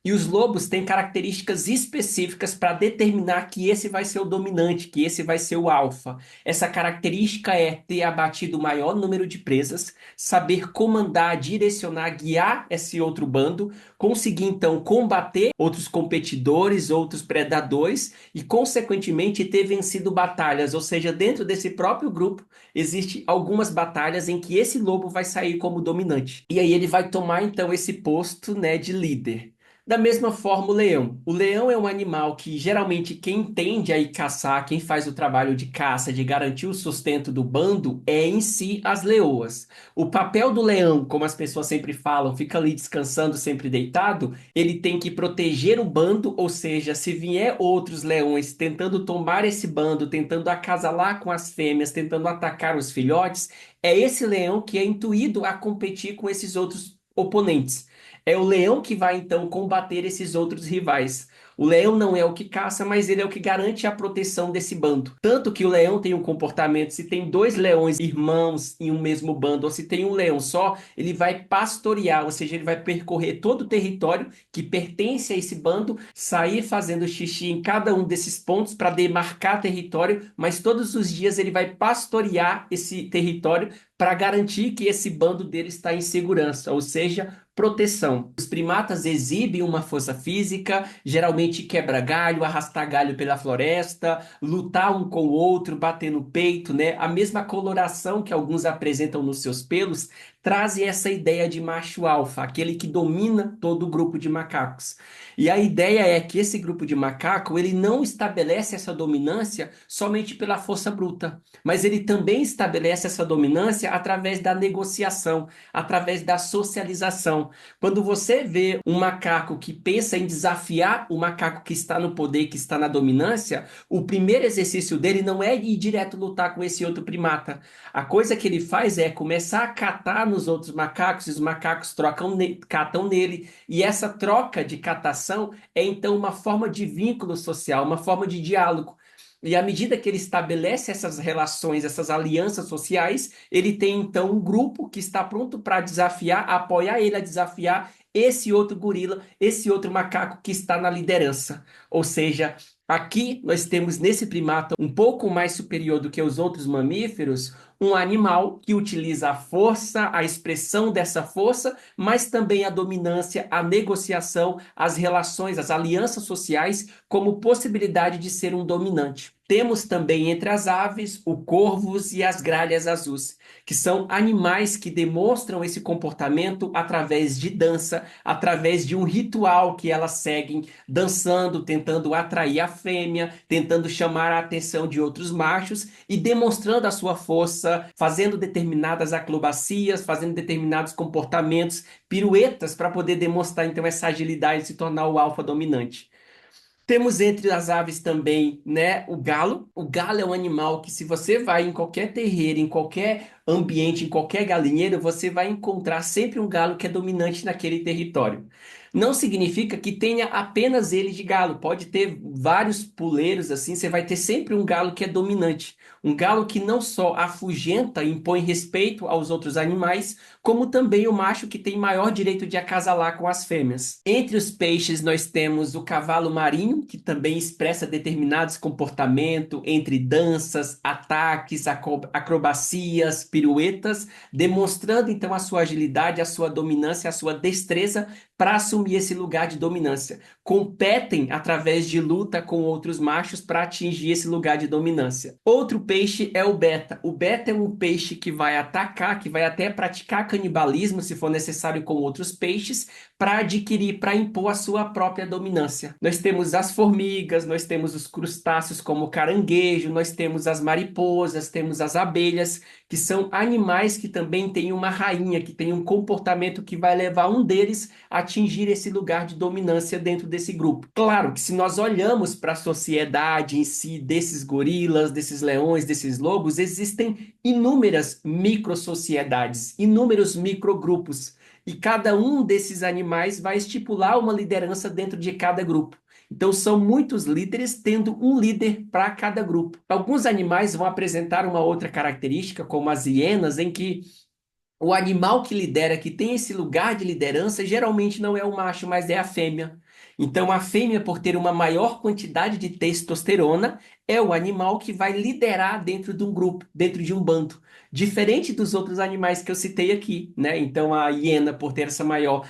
E os lobos têm características específicas para determinar que esse vai ser o dominante, que esse vai ser o alfa. Essa característica é ter abatido o maior número de presas, saber comandar, direcionar, guiar esse outro bando, conseguir então combater outros competidores, outros predadores e, consequentemente, ter vencido batalhas. Ou seja, dentro desse próprio grupo, existe algumas batalhas em que esse lobo vai sair como dominante. E aí ele vai tomar então esse posto, né, de líder. Da mesma forma, o leão. O leão é um animal que geralmente quem tende a ir caçar, quem faz o trabalho de caça, de garantir o sustento do bando, é em si as leoas. O papel do leão, como as pessoas sempre falam, fica ali descansando, sempre deitado, ele tem que proteger o bando, ou seja, se vier outros leões tentando tomar esse bando, tentando acasalar com as fêmeas, tentando atacar os filhotes, é esse leão que é intuído a competir com esses outros oponentes. É o leão que vai então combater esses outros rivais. O leão não é o que caça, mas ele é o que garante a proteção desse bando. Tanto que o leão tem um comportamento, se tem dois leões irmãos em um mesmo bando, ou se tem um leão só, ele vai pastorear, ou seja, ele vai percorrer todo o território que pertence a esse bando, sair fazendo xixi em cada um desses pontos para demarcar território, mas todos os dias ele vai pastorear esse território para garantir que esse bando dele está em segurança, ou seja, proteção. Os primatas exibem uma força física, geralmente quebra galho, arrastar galho pela floresta, lutar um com o outro, bater no peito, né? A mesma coloração que alguns apresentam nos seus pelos traz essa ideia de macho alfa, aquele que domina todo o grupo de macacos. E a ideia é que esse grupo de macaco, ele não estabelece essa dominância somente pela força bruta, mas ele também estabelece essa dominância através da negociação, através da socialização. Quando você vê um macaco que pensa em desafiar o macaco que está no poder, que está na dominância, o primeiro exercício dele não é ir direto lutar com esse outro primata. A coisa que ele faz é começar a catar nos outros macacos, e os macacos catam nele, e essa troca de catação é então uma forma de vínculo social, uma forma de diálogo. E à medida que ele estabelece essas relações, essas alianças sociais, ele tem então um grupo que está pronto para desafiar, apoiar ele a desafiar esse outro gorila, esse outro macaco que está na liderança. Ou seja, Aqui nós temos nesse primata um pouco mais superior do que os outros mamíferos, um animal que utiliza a força, a expressão dessa força, mas também a dominância, a negociação, as relações, as alianças sociais como possibilidade de ser um dominante. Temos também entre as aves o corvos e as gralhas azuis, que são animais que demonstram esse comportamento através de dança, através de um ritual que elas seguem, dançando, tentando atrair a fêmea, tentando chamar a atenção de outros machos e demonstrando a sua força, fazendo determinadas acrobacias, fazendo determinados comportamentos, piruetas para poder demonstrar então essa agilidade e se tornar o alfa dominante. Temos entre as aves também, né, o galo. O galo é um animal que, se você vai em qualquer terreiro, em qualquer ambiente, em qualquer galinheiro, você vai encontrar sempre um galo que é dominante naquele território. Não significa que tenha apenas ele de galo. Pode ter vários puleiros assim, você vai ter sempre um galo que é dominante. Um galo que não só afugenta e impõe respeito aos outros animais, como também o macho que tem maior direito de acasalar com as fêmeas. Entre os peixes, nós temos o cavalo marinho, que também expressa determinados comportamentos entre danças, ataques, acrobacias, piruetas, demonstrando então a sua agilidade, a sua dominância, a sua destreza para assumir esse lugar de dominância. Competem através de luta com outros machos para atingir esse lugar de dominância. Outro peixe é o beta. O beta é um peixe que vai atacar, que vai até praticar canibalismo, se for necessário, com outros peixes, para adquirir, para impor a sua própria dominância. Nós temos as formigas, nós temos os crustáceos como o caranguejo, nós temos as mariposas, temos as abelhas, que são animais que também têm uma rainha, que tem um comportamento que vai levar um deles a atingir esse lugar de dominância dentro desse grupo. Claro que se nós olhamos para a sociedade em si, desses gorilas, desses leões, desses lobos, existem inúmeras microsociedades, inúmeros microgrupos. E cada um desses animais vai estipular uma liderança dentro de cada grupo. Então, são muitos líderes tendo um líder para cada grupo. Alguns animais vão apresentar uma outra característica, como as hienas, em que o animal que lidera, que tem esse lugar de liderança, geralmente não é o macho, mas é a fêmea. Então, a fêmea, por ter uma maior quantidade de testosterona, é o animal que vai liderar dentro de um grupo, dentro de um bando. Diferente dos outros animais que eu citei aqui, né? Então, a hiena, por ter essa maior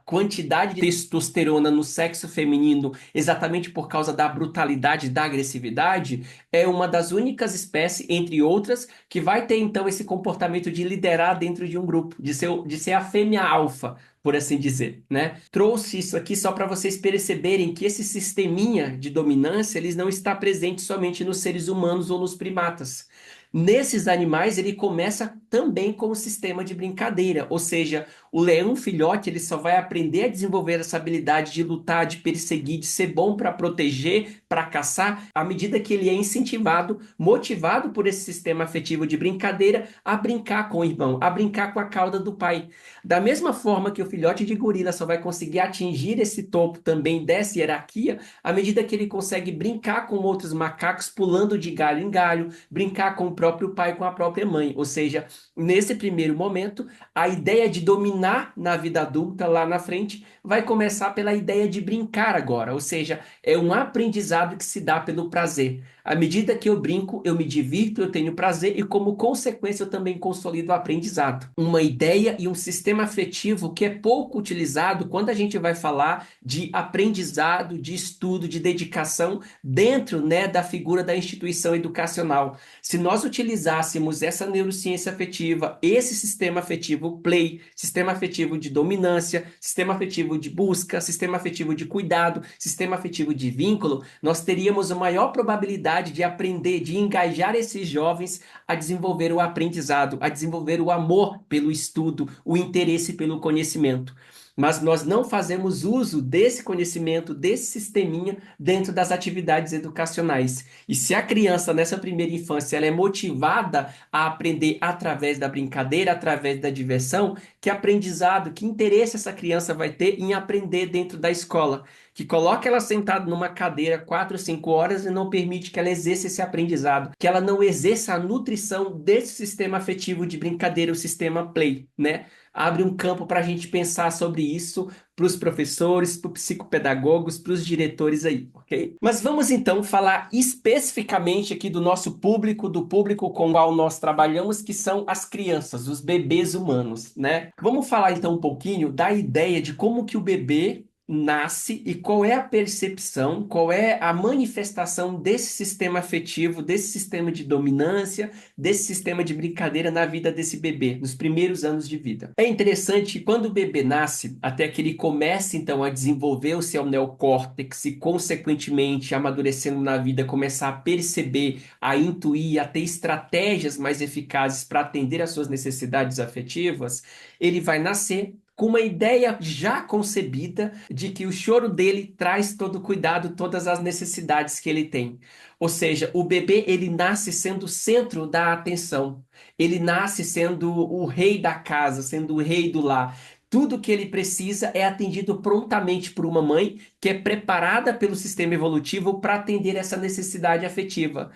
quantidade de testosterona no sexo feminino, exatamente por causa da brutalidade, da agressividade, é uma das únicas espécies, entre outras, que vai ter então esse comportamento de liderar dentro de um grupo, de ser a fêmea alfa, por assim dizer, né? Trouxe isso aqui só para vocês perceberem que esse sisteminha de dominância, eles não está presente somente nos seres humanos ou nos primatas. Nesses animais, ele começa também com o sistema de brincadeira, ou seja, o leão filhote ele só vai aprender a desenvolver essa habilidade de lutar, de perseguir, de ser bom para proteger, para caçar, à medida que ele é incentivado, motivado por esse sistema afetivo de brincadeira, a brincar com o irmão, a brincar com a cauda do pai. Da mesma forma que o filhote de gorila só vai conseguir atingir esse topo também dessa hierarquia, à medida que ele consegue brincar com outros macacos, pulando de galho em galho, brincar com o próprio pai, com a própria mãe. Ou seja, nesse primeiro momento, a ideia de dominar na vida adulta lá na frente vai começar pela ideia de brincar agora. Ou seja, é um aprendizado que se dá pelo prazer. À medida que eu brinco, eu me divirto, eu tenho prazer e, como consequência, eu também consolido o aprendizado. Uma ideia e um sistema afetivo que é pouco utilizado quando a gente vai falar de aprendizado, de estudo, de dedicação dentro, né, da figura da instituição educacional. Se nós utilizássemos essa neurociência afetiva, esse sistema afetivo play, sistema afetivo de dominância, sistema afetivo de busca, sistema afetivo de cuidado, sistema afetivo de vínculo, nós teríamos a maior probabilidade de aprender, de engajar esses jovens a desenvolver o aprendizado, a desenvolver o amor pelo estudo, o interesse pelo conhecimento. Mas nós não fazemos uso desse conhecimento, desse sisteminha dentro das atividades educacionais. E se a criança, nessa primeira infância, ela é motivada a aprender através da brincadeira, através da diversão, que aprendizado, que interesse essa criança vai ter em aprender dentro da escola? Que coloca ela sentada numa cadeira 4 ou 5 horas e não permite que ela exerça esse aprendizado, que ela não exerça a nutrição desse sistema afetivo de brincadeira, o sistema play, né? abre um campo para a gente pensar sobre isso para os professores, para os psicopedagogos, para os diretores aí, ok? Mas vamos então falar especificamente aqui do nosso público, do público com o qual nós trabalhamos, que são as crianças, os bebês humanos, né? Vamos falar então um pouquinho da ideia de como que o bebê nasce e qual é a percepção, qual é a manifestação desse sistema afetivo, desse sistema de dominância, desse sistema de brincadeira na vida desse bebê, nos primeiros anos de vida. É interessante que quando o bebê nasce, até que ele comece então a desenvolver o seu neocórtex e, consequentemente, amadurecendo na vida, começar a perceber, a intuir, a ter estratégias mais eficazes para atender às suas necessidades afetivas, ele vai nascer com uma ideia já concebida de que o choro dele traz todo o cuidado, todas as necessidades que ele tem. Ou seja, o bebê ele nasce sendo o centro da atenção. Ele nasce sendo o rei da casa, sendo o rei do lar. Tudo que ele precisa é atendido prontamente por uma mãe que é preparada pelo sistema evolutivo para atender essa necessidade afetiva.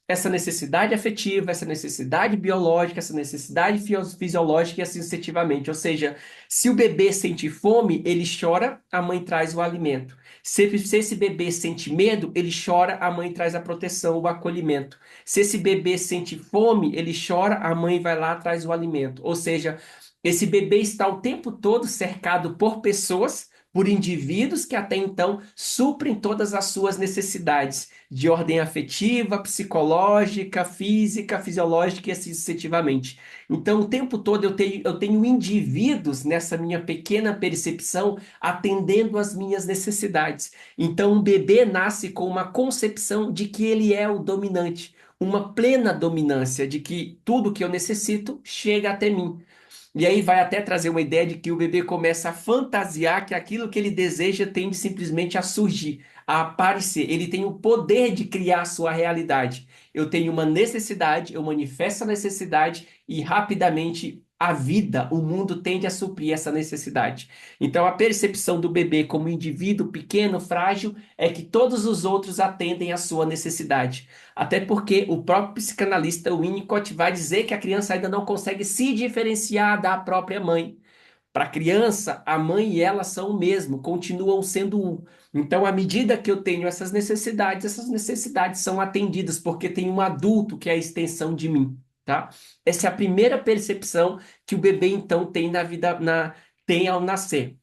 Essa necessidade afetiva, essa necessidade biológica, essa necessidade fisiológica e assim sucessivamente. Ou seja, se o bebê sente fome, ele chora, a mãe traz o alimento. Se esse bebê sente medo, ele chora, a mãe traz a proteção, o acolhimento. Se esse bebê sente fome, ele chora, a mãe vai lá, traz o alimento. Ou seja, esse bebê está o tempo todo cercado por pessoas, por indivíduos que até então suprem todas as suas necessidades de ordem afetiva, psicológica, física, fisiológica e assim sucessivamente. Então, o tempo todo eu tenho indivíduos nessa minha pequena percepção atendendo às minhas necessidades. Então, o bebê nasce com uma concepção de que ele é o dominante, uma plena dominância de que tudo que eu necessito chega até mim. E aí vai até trazer uma ideia de que o bebê começa a fantasiar que aquilo que ele deseja tende simplesmente a surgir, a aparecer. Ele tem o poder de criar a sua realidade. Eu tenho uma necessidade, eu manifesto a necessidade e rapidamente a vida, o mundo tende a suprir essa necessidade. Então a percepção do bebê como indivíduo pequeno, frágil, é que todos os outros atendem à sua necessidade. Até porque o próprio psicanalista Winnicott vai dizer que a criança ainda não consegue se diferenciar da própria mãe. Para a criança, a mãe e ela são o mesmo, continuam sendo um. Então, à medida que eu tenho essas necessidades são atendidas, porque tem um adulto que é a extensão de mim, tá? Essa é a primeira percepção que o bebê, então, tem na vida, tem ao nascer.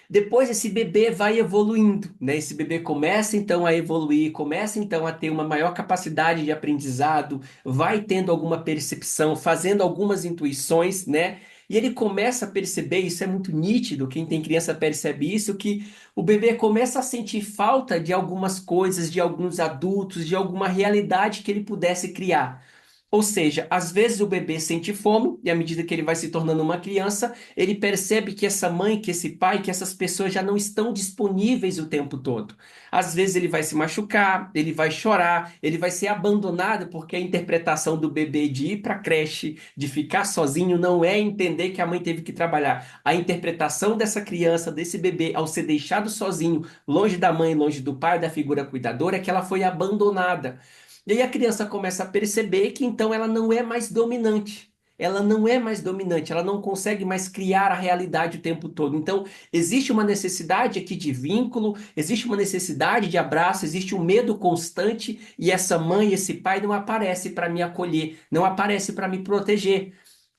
Depois esse bebê vai evoluindo, né? Esse bebê começa então a evoluir, começa então a ter uma maior capacidade de aprendizado, vai tendo alguma percepção, fazendo algumas intuições, né? E ele começa a perceber, isso é muito nítido, quem tem criança percebe isso, que o bebê começa a sentir falta de algumas coisas, de alguns adultos, de alguma realidade que ele pudesse criar. Ou seja, às vezes o bebê sente fome e à medida que ele vai se tornando uma criança, ele percebe que essa mãe, que esse pai, que essas pessoas já não estão disponíveis o tempo todo. Às vezes ele vai se machucar, ele vai chorar, ele vai ser abandonado porque a interpretação do bebê de ir para a creche, de ficar sozinho, não é entender que a mãe teve que trabalhar. A interpretação dessa criança, desse bebê, ao ser deixado sozinho, longe da mãe, longe do pai, da figura cuidadora, é que ela foi abandonada. E aí a criança começa a perceber que então ela não é mais dominante. Ela não é mais dominante, ela não consegue mais criar a realidade o tempo todo. Então, existe uma necessidade aqui de vínculo, existe uma necessidade de abraço, existe um medo constante e essa mãe, esse pai não aparece para me acolher, não aparece para me proteger,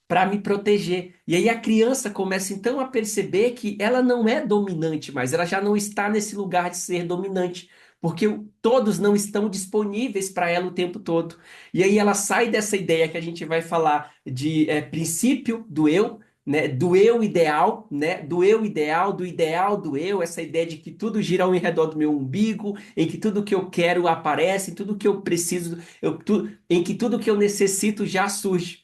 para me proteger. E aí a criança começa então a perceber que ela não é dominante mais, ela já não está nesse lugar de ser dominante, porque todos não estão disponíveis para ela o tempo todo. E aí ela sai dessa ideia que a gente vai falar de princípio do eu, né, do eu ideal, né, do eu ideal, do ideal do eu, essa ideia de que tudo gira ao redor do meu umbigo, em que tudo que eu quero aparece, tudo que eu preciso, em que tudo que eu necessito já surge.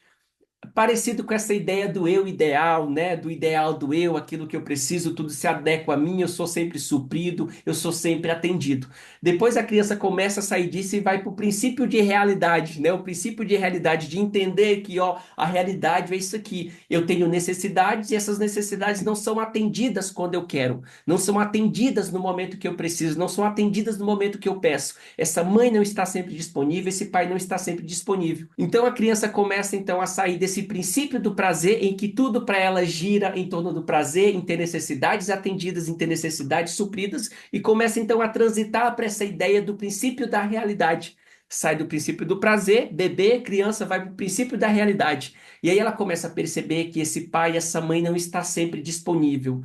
Parecido com essa ideia do eu ideal, né? Do ideal do eu, aquilo que eu preciso, tudo se adequa a mim, eu sou sempre suprido, eu sou sempre atendido. Depois a criança começa a sair disso e vai para o princípio de realidade, né? O princípio de realidade, de entender que, ó, a realidade é isso aqui. Eu tenho necessidades e essas necessidades não são atendidas quando eu quero, não são atendidas no momento que eu preciso, não são atendidas no momento que eu peço. Essa mãe não está sempre disponível, esse pai não está sempre disponível. Então a criança começa então a sair desse princípio do prazer, em que tudo para ela gira em torno do prazer, em ter necessidades atendidas, em ter necessidades supridas, e começa então a transitar para essa ideia do princípio da realidade. Sai do princípio do prazer, bebê, criança, vai para o princípio da realidade. E aí ela começa a perceber que esse pai e essa mãe não está sempre disponível.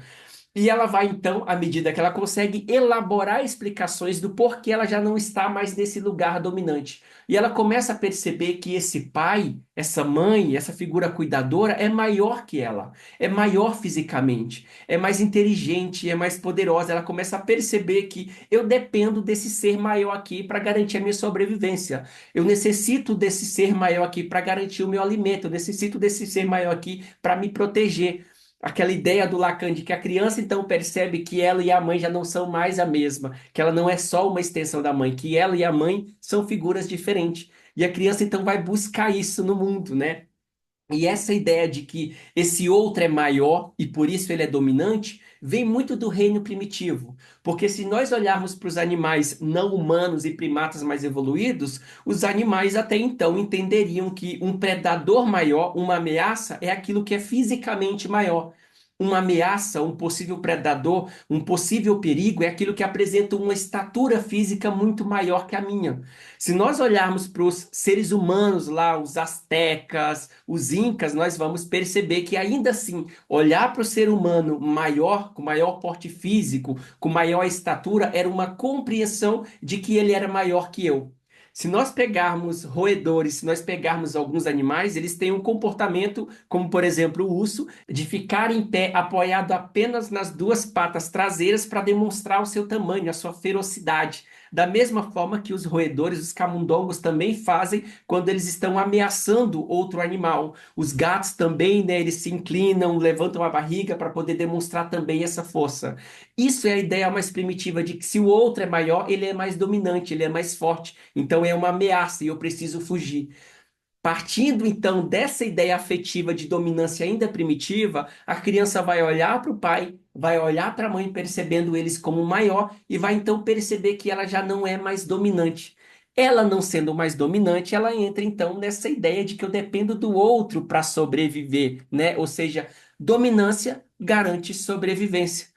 E ela vai, então, à medida que ela consegue, elaborar explicações do porquê ela já não está mais nesse lugar dominante. E ela começa a perceber que esse pai, essa mãe, essa figura cuidadora é maior que ela, é maior fisicamente, é mais inteligente, é mais poderosa. Ela começa a perceber que eu dependo desse ser maior aqui para garantir a minha sobrevivência. Eu necessito desse ser maior aqui para garantir o meu alimento. Eu necessito desse ser maior aqui para me proteger. Aquela ideia do Lacan de que a criança então percebe que ela e a mãe já não são mais a mesma, que ela não é só uma extensão da mãe, que ela e a mãe são figuras diferentes. E a criança então vai buscar isso no mundo, né? E essa ideia de que esse outro é maior e por isso ele é dominante, vem muito do reino primitivo. Porque se nós olharmos para os animais não humanos e primatas mais evoluídos, os animais até então entenderiam que um predador maior, uma ameaça, é aquilo que é fisicamente maior. Uma ameaça, um possível predador, um possível perigo é aquilo que apresenta uma estatura física muito maior que a minha. Se nós olharmos para os seres humanos lá, os astecas, os incas, nós vamos perceber que ainda assim, olhar para o ser humano maior, com maior porte físico, com maior estatura, era uma compreensão de que ele era maior que eu. Se nós pegarmos roedores, se nós pegarmos alguns animais, eles têm um comportamento, como por exemplo o urso, de ficar em pé apoiado apenas nas duas patas traseiras para demonstrar o seu tamanho, a sua ferocidade. Da mesma forma que os roedores, os camundongos também fazem quando eles estão ameaçando outro animal. Os gatos também, né, eles se inclinam, levantam a barriga para poder demonstrar também essa força. Isso é a ideia mais primitiva de que se o outro é maior, ele é mais dominante, ele é mais forte. Então é uma ameaça e eu preciso fugir. Partindo então dessa ideia afetiva de dominância ainda primitiva, a criança vai olhar para o pai, vai olhar para a mãe, percebendo eles como maior, e vai então perceber que ela já não é mais dominante. Ela não sendo mais dominante, ela entra então nessa ideia de que eu dependo do outro para sobreviver, né? Ou seja, dominância garante sobrevivência.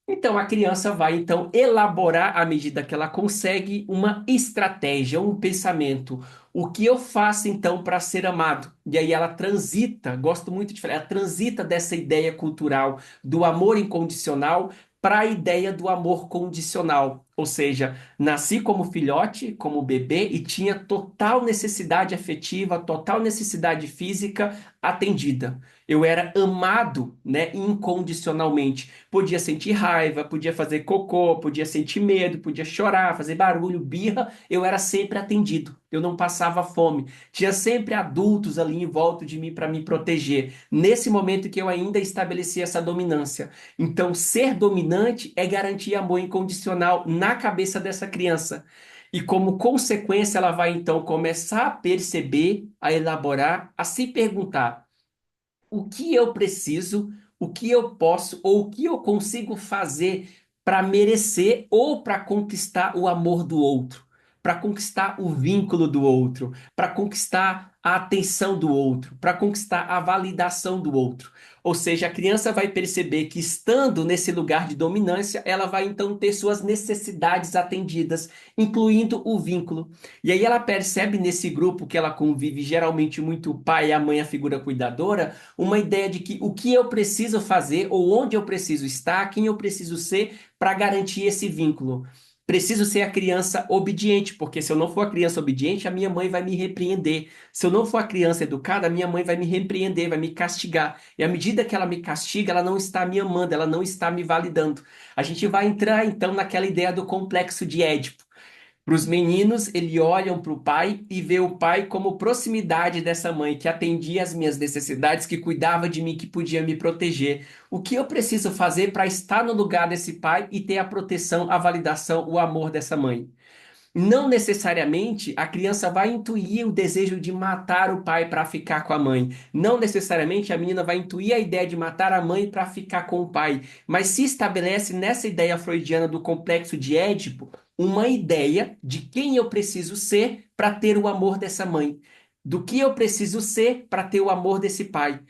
Então a criança vai então elaborar à medida que ela consegue uma estratégia, um pensamento. O que eu faço então para ser amado? E aí ela transita, gosto muito de falar, ela transita dessa ideia cultural do amor incondicional para a ideia do amor condicional. Ou seja, nasci como filhote, como bebê e tinha total necessidade afetiva, total necessidade física atendida. Eu era amado, né, incondicionalmente. Podia sentir raiva, podia fazer cocô, podia sentir medo, podia chorar, fazer barulho, birra, eu era sempre atendido. Eu não passava fome. Tinha sempre adultos ali em volta de mim para me proteger. Nesse momento que eu ainda estabeleci essa dominância. Então, ser dominante é garantir amor incondicional na cabeça dessa criança. E como consequência, ela vai então começar a perceber, a elaborar, a se perguntar o que eu preciso, o que eu posso ou o que eu consigo fazer para merecer ou para conquistar o amor do outro, para conquistar o vínculo do outro, para conquistar a atenção do outro, para conquistar a validação do outro. Ou seja, a criança vai perceber que estando nesse lugar de dominância, ela vai então ter suas necessidades atendidas, incluindo o vínculo. E aí ela percebe nesse grupo que ela convive, geralmente muito o pai e a mãe, a figura cuidadora, uma ideia de que o que eu preciso fazer, ou onde eu preciso estar, quem eu preciso ser para garantir esse vínculo. Preciso ser a criança obediente, porque se eu não for a criança obediente, a minha mãe vai me repreender. Se eu não for a criança educada, a minha mãe vai me repreender, vai me castigar. E à medida que ela me castiga, ela não está me amando, ela não está me validando. A gente vai entrar então naquela ideia do complexo de Édipo. Para os meninos, eles olham para o pai e vê o pai como proximidade dessa mãe que atendia às minhas necessidades, que cuidava de mim, que podia me proteger. O que eu preciso fazer para estar no lugar desse pai e ter a proteção, a validação, o amor dessa mãe? Não necessariamente a criança vai intuir o desejo de matar o pai para ficar com a mãe. Não necessariamente a menina vai intuir a ideia de matar a mãe para ficar com o pai. Mas se estabelece nessa ideia freudiana do complexo de Édipo uma ideia de quem eu preciso ser para ter o amor dessa mãe. do que eu preciso ser para ter o amor desse pai.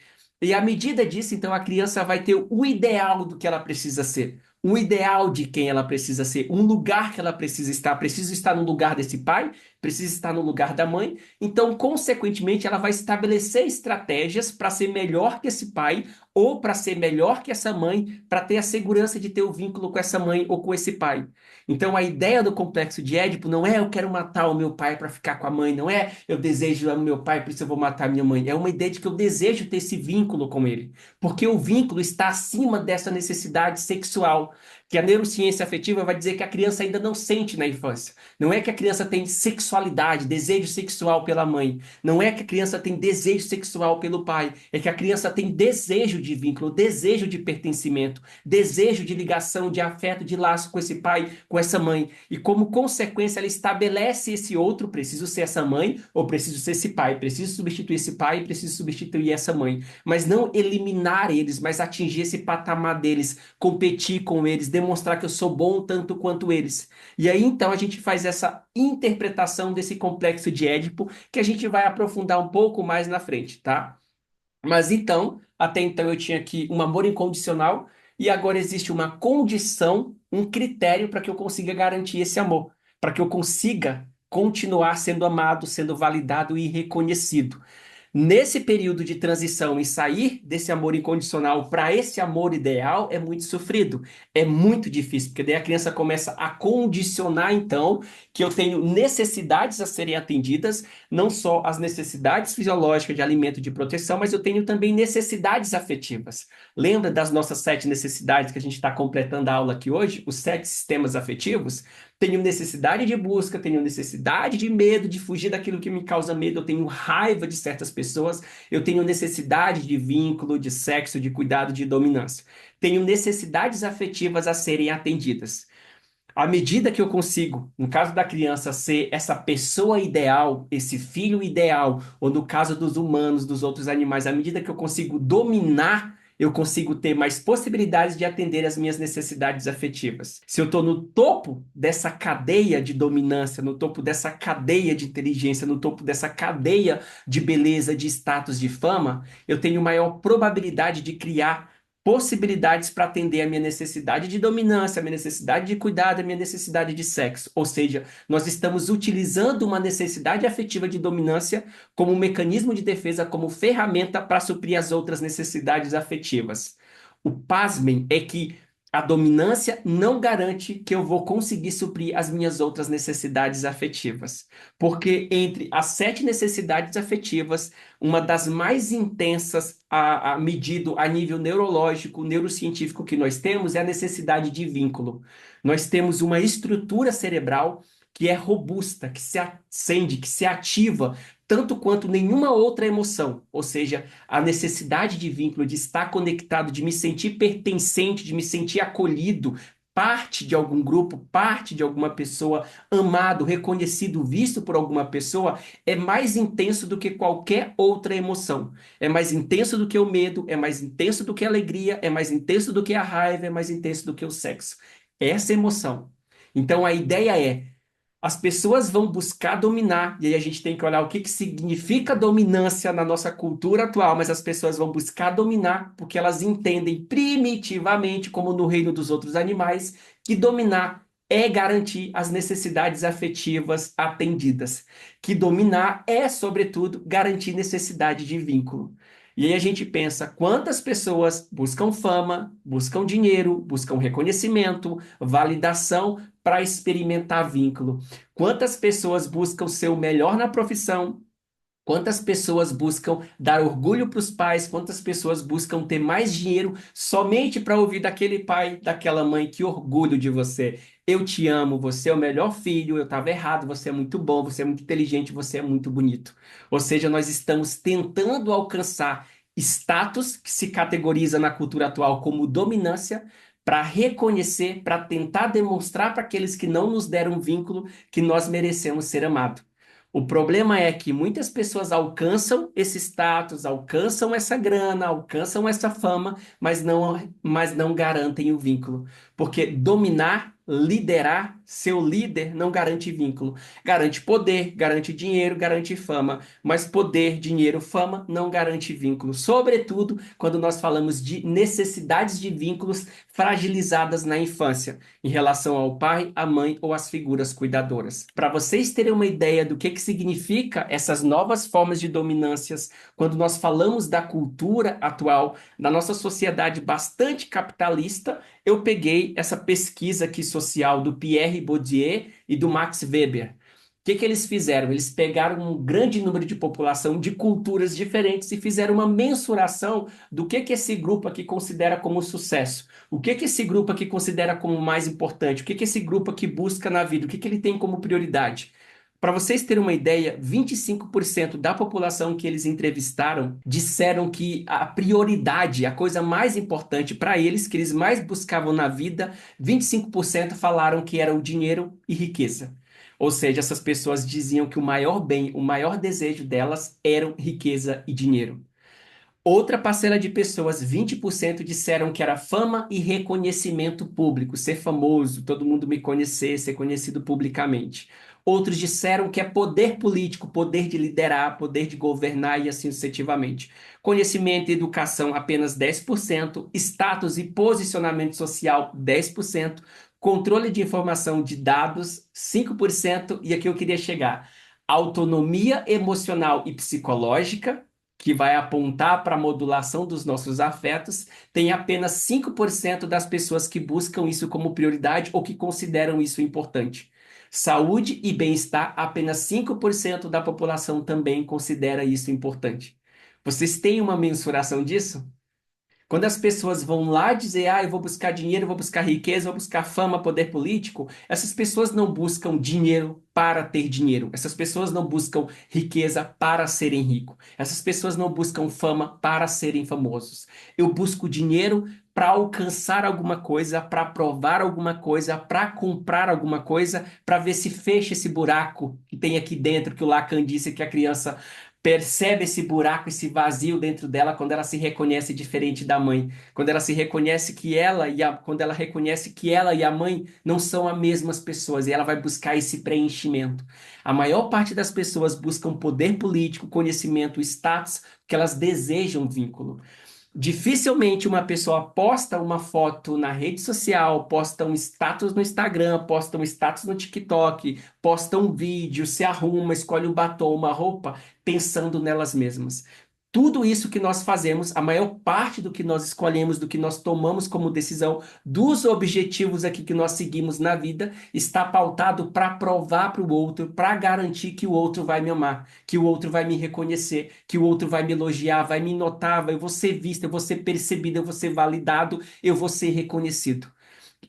E à medida disso, então, a criança vai ter o ideal do que ela precisa ser, um ideal de quem ela precisa ser, um lugar que ela precisa estar. Preciso estar no lugar desse pai, precisa estar no lugar da mãe. Então, consequentemente, ela vai estabelecer estratégias para ser melhor que esse pai ou para ser melhor que essa mãe, para ter a segurança de ter o vínculo com essa mãe ou com esse pai. Então, a ideia do complexo de Édipo não é eu quero matar o meu pai para ficar com a mãe, não é eu desejo o meu pai, por isso eu vou matar minha mãe. É uma ideia de que eu desejo ter esse vínculo com ele, porque o vínculo está acima dessa necessidade sexual, que a neurociência afetiva vai dizer que a criança ainda não sente na infância. Não é que a criança tem sexualidade, desejo sexual pela mãe. Não é que a criança tem desejo sexual pelo pai. É que a criança tem desejo de vínculo, desejo de pertencimento, desejo de ligação, de afeto, de laço com esse pai, com essa mãe. E como consequência, ela estabelece esse outro: preciso ser essa mãe ou preciso ser esse pai, preciso substituir esse pai, preciso substituir essa mãe. Mas não eliminar eles, mas atingir esse patamar deles, competir com eles, demonstrar que eu sou bom tanto quanto eles. E aí então a gente faz essa interpretação desse complexo de Édipo, que a gente vai aprofundar um pouco mais na frente, tá? Mas então, até então eu tinha aqui um amor incondicional e agora existe uma condição, um critério para que eu consiga garantir esse amor, para que eu consiga continuar sendo amado, sendo validado e reconhecido. Nesse período de transição e sair desse amor incondicional para esse amor ideal é muito sofrido, é muito difícil, porque daí a criança começa a condicionar, então, que eu tenho necessidades a serem atendidas, não só as necessidades fisiológicas de alimento e de proteção, mas eu tenho também necessidades afetivas. Lembra das nossas 7 necessidades que a gente está completando a aula aqui hoje? Os 7 sistemas afetivos? Tenho necessidade de busca, tenho necessidade de medo, de fugir daquilo que me causa medo, eu tenho raiva de certas pessoas, eu tenho necessidade de vínculo, de sexo, de cuidado, de dominância. Tenho necessidades afetivas a serem atendidas. À medida que eu consigo, no caso da criança, ser essa pessoa ideal, esse filho ideal, ou no caso dos humanos, dos outros animais, à medida que eu consigo dominar, eu consigo ter mais possibilidades de atender as minhas necessidades afetivas. Se eu estou no topo dessa cadeia de dominância, no topo dessa cadeia de inteligência, no topo dessa cadeia de beleza, de status, de fama, eu tenho maior probabilidade de criar possibilidades para atender a minha necessidade de dominância, a minha necessidade de cuidado, a minha necessidade de sexo. Ou seja, nós estamos utilizando uma necessidade afetiva de dominância como um mecanismo de defesa, como ferramenta para suprir as outras necessidades afetivas. O pasmem é que a dominância não garante que eu vou conseguir suprir as minhas outras necessidades afetivas. Porque entre as 7 necessidades afetivas, uma das mais intensas a medido a nível neurológico, neurocientífico que nós temos é a necessidade de vínculo. Nós temos uma estrutura cerebral que é robusta, que se acende, que se ativa tanto quanto nenhuma outra emoção, ou seja, a necessidade de vínculo, de estar conectado, de me sentir pertencente, de me sentir acolhido, parte de algum grupo, parte de alguma pessoa, amado, reconhecido, visto por alguma pessoa, é mais intenso do que qualquer outra emoção. É mais intenso do que o medo, é mais intenso do que a alegria, é mais intenso do que a raiva, é mais intenso do que o sexo. Essa emoção. Então a ideia é as pessoas vão buscar dominar, e aí a gente tem que olhar o que que significa dominância na nossa cultura atual, mas as pessoas vão buscar dominar porque elas entendem primitivamente, como no reino dos outros animais, que dominar é garantir as necessidades afetivas atendidas, que dominar é, sobretudo, garantir necessidade de vínculo. E aí a gente pensa quantas pessoas buscam fama, buscam dinheiro, buscam reconhecimento, validação para experimentar vínculo. Quantas pessoas buscam ser o melhor na profissão? Quantas pessoas buscam dar orgulho para os pais? Quantas pessoas buscam ter mais dinheiro somente para ouvir daquele pai, daquela mãe? Que orgulho de você! Eu te amo, você é o melhor filho, eu estava errado, você é muito bom, você é muito inteligente, você é muito bonito. Ou seja, nós estamos tentando alcançar status que se categoriza na cultura atual como dominância, para reconhecer, para tentar demonstrar para aqueles que não nos deram vínculo que nós merecemos ser amados. O problema é que muitas pessoas alcançam esse status, alcançam essa grana, alcançam essa fama, mas não garantem o vínculo. Porque dominar, liderar seu líder não garante vínculo. Garante poder, garante dinheiro, garante fama, mas poder, dinheiro, fama não garante vínculo. Sobretudo quando nós falamos de necessidades de vínculos fragilizadas na infância, em relação ao pai, à mãe ou às figuras cuidadoras. Para vocês terem uma ideia do que significa essas novas formas de dominâncias, quando nós falamos da cultura atual, da nossa sociedade bastante capitalista, eu peguei essa pesquisa aqui social do Pierre Bourdieu e do Max Weber. O que eles fizeram? Eles pegaram um grande número de população de culturas diferentes e fizeram uma mensuração do que esse grupo aqui considera como sucesso. O que esse grupo aqui considera como mais importante? O que esse grupo aqui busca na vida? O que ele tem como prioridade? Para vocês terem uma ideia, 25% da população que eles entrevistaram disseram que a prioridade, a coisa mais importante para eles, que eles mais buscavam na vida, 25% falaram que era o dinheiro e riqueza. Ou seja, essas pessoas diziam que o maior bem, o maior desejo delas eram riqueza e dinheiro. Outra parcela de pessoas, 20%, disseram que era fama e reconhecimento público, ser famoso, todo mundo me conhecer, ser conhecido publicamente. Outros disseram que é poder político, poder de liderar, poder de governar e assim sucessivamente. Conhecimento e educação, apenas 10%. Status e posicionamento social, 10%. Controle de informação de dados, 5%. E aqui eu queria chegar. Autonomia emocional e psicológica, que vai apontar para a modulação dos nossos afetos, tem apenas 5% das pessoas que buscam isso como prioridade ou que consideram isso importante. Saúde e bem-estar, apenas 5% da população também considera isso importante. Vocês têm uma mensuração disso? Quando as pessoas vão lá dizer, eu vou buscar dinheiro, vou buscar riqueza, vou buscar fama, poder político, essas pessoas não buscam dinheiro para ter dinheiro. Essas pessoas não buscam riqueza para serem ricos. Essas pessoas não buscam fama para serem famosos. Eu busco dinheiro para alcançar alguma coisa, para provar alguma coisa, para comprar alguma coisa, para ver se fecha esse buraco que tem aqui dentro, que o Lacan disse que a criança percebe esse buraco, esse vazio dentro dela quando ela se reconhece diferente da mãe, quando ela se reconhece que quando ela reconhece que ela e a mãe não são as mesmas pessoas e ela vai buscar esse preenchimento. A maior parte das pessoas buscam poder político, conhecimento, status, porque elas desejam vínculo. Dificilmente uma pessoa posta uma foto na rede social, posta um status no Instagram, posta um status no TikTok, posta um vídeo, se arruma, escolhe um batom, uma roupa, pensando nelas mesmas. Tudo isso que nós fazemos, a maior parte do que nós escolhemos, do que nós tomamos como decisão, dos objetivos aqui que nós seguimos na vida, está pautado para provar para o outro, para garantir que o outro vai me amar, que o outro vai me reconhecer, que o outro vai me elogiar, vai me notar, eu vou ser visto, eu vou ser percebido, eu vou ser validado, eu vou ser reconhecido.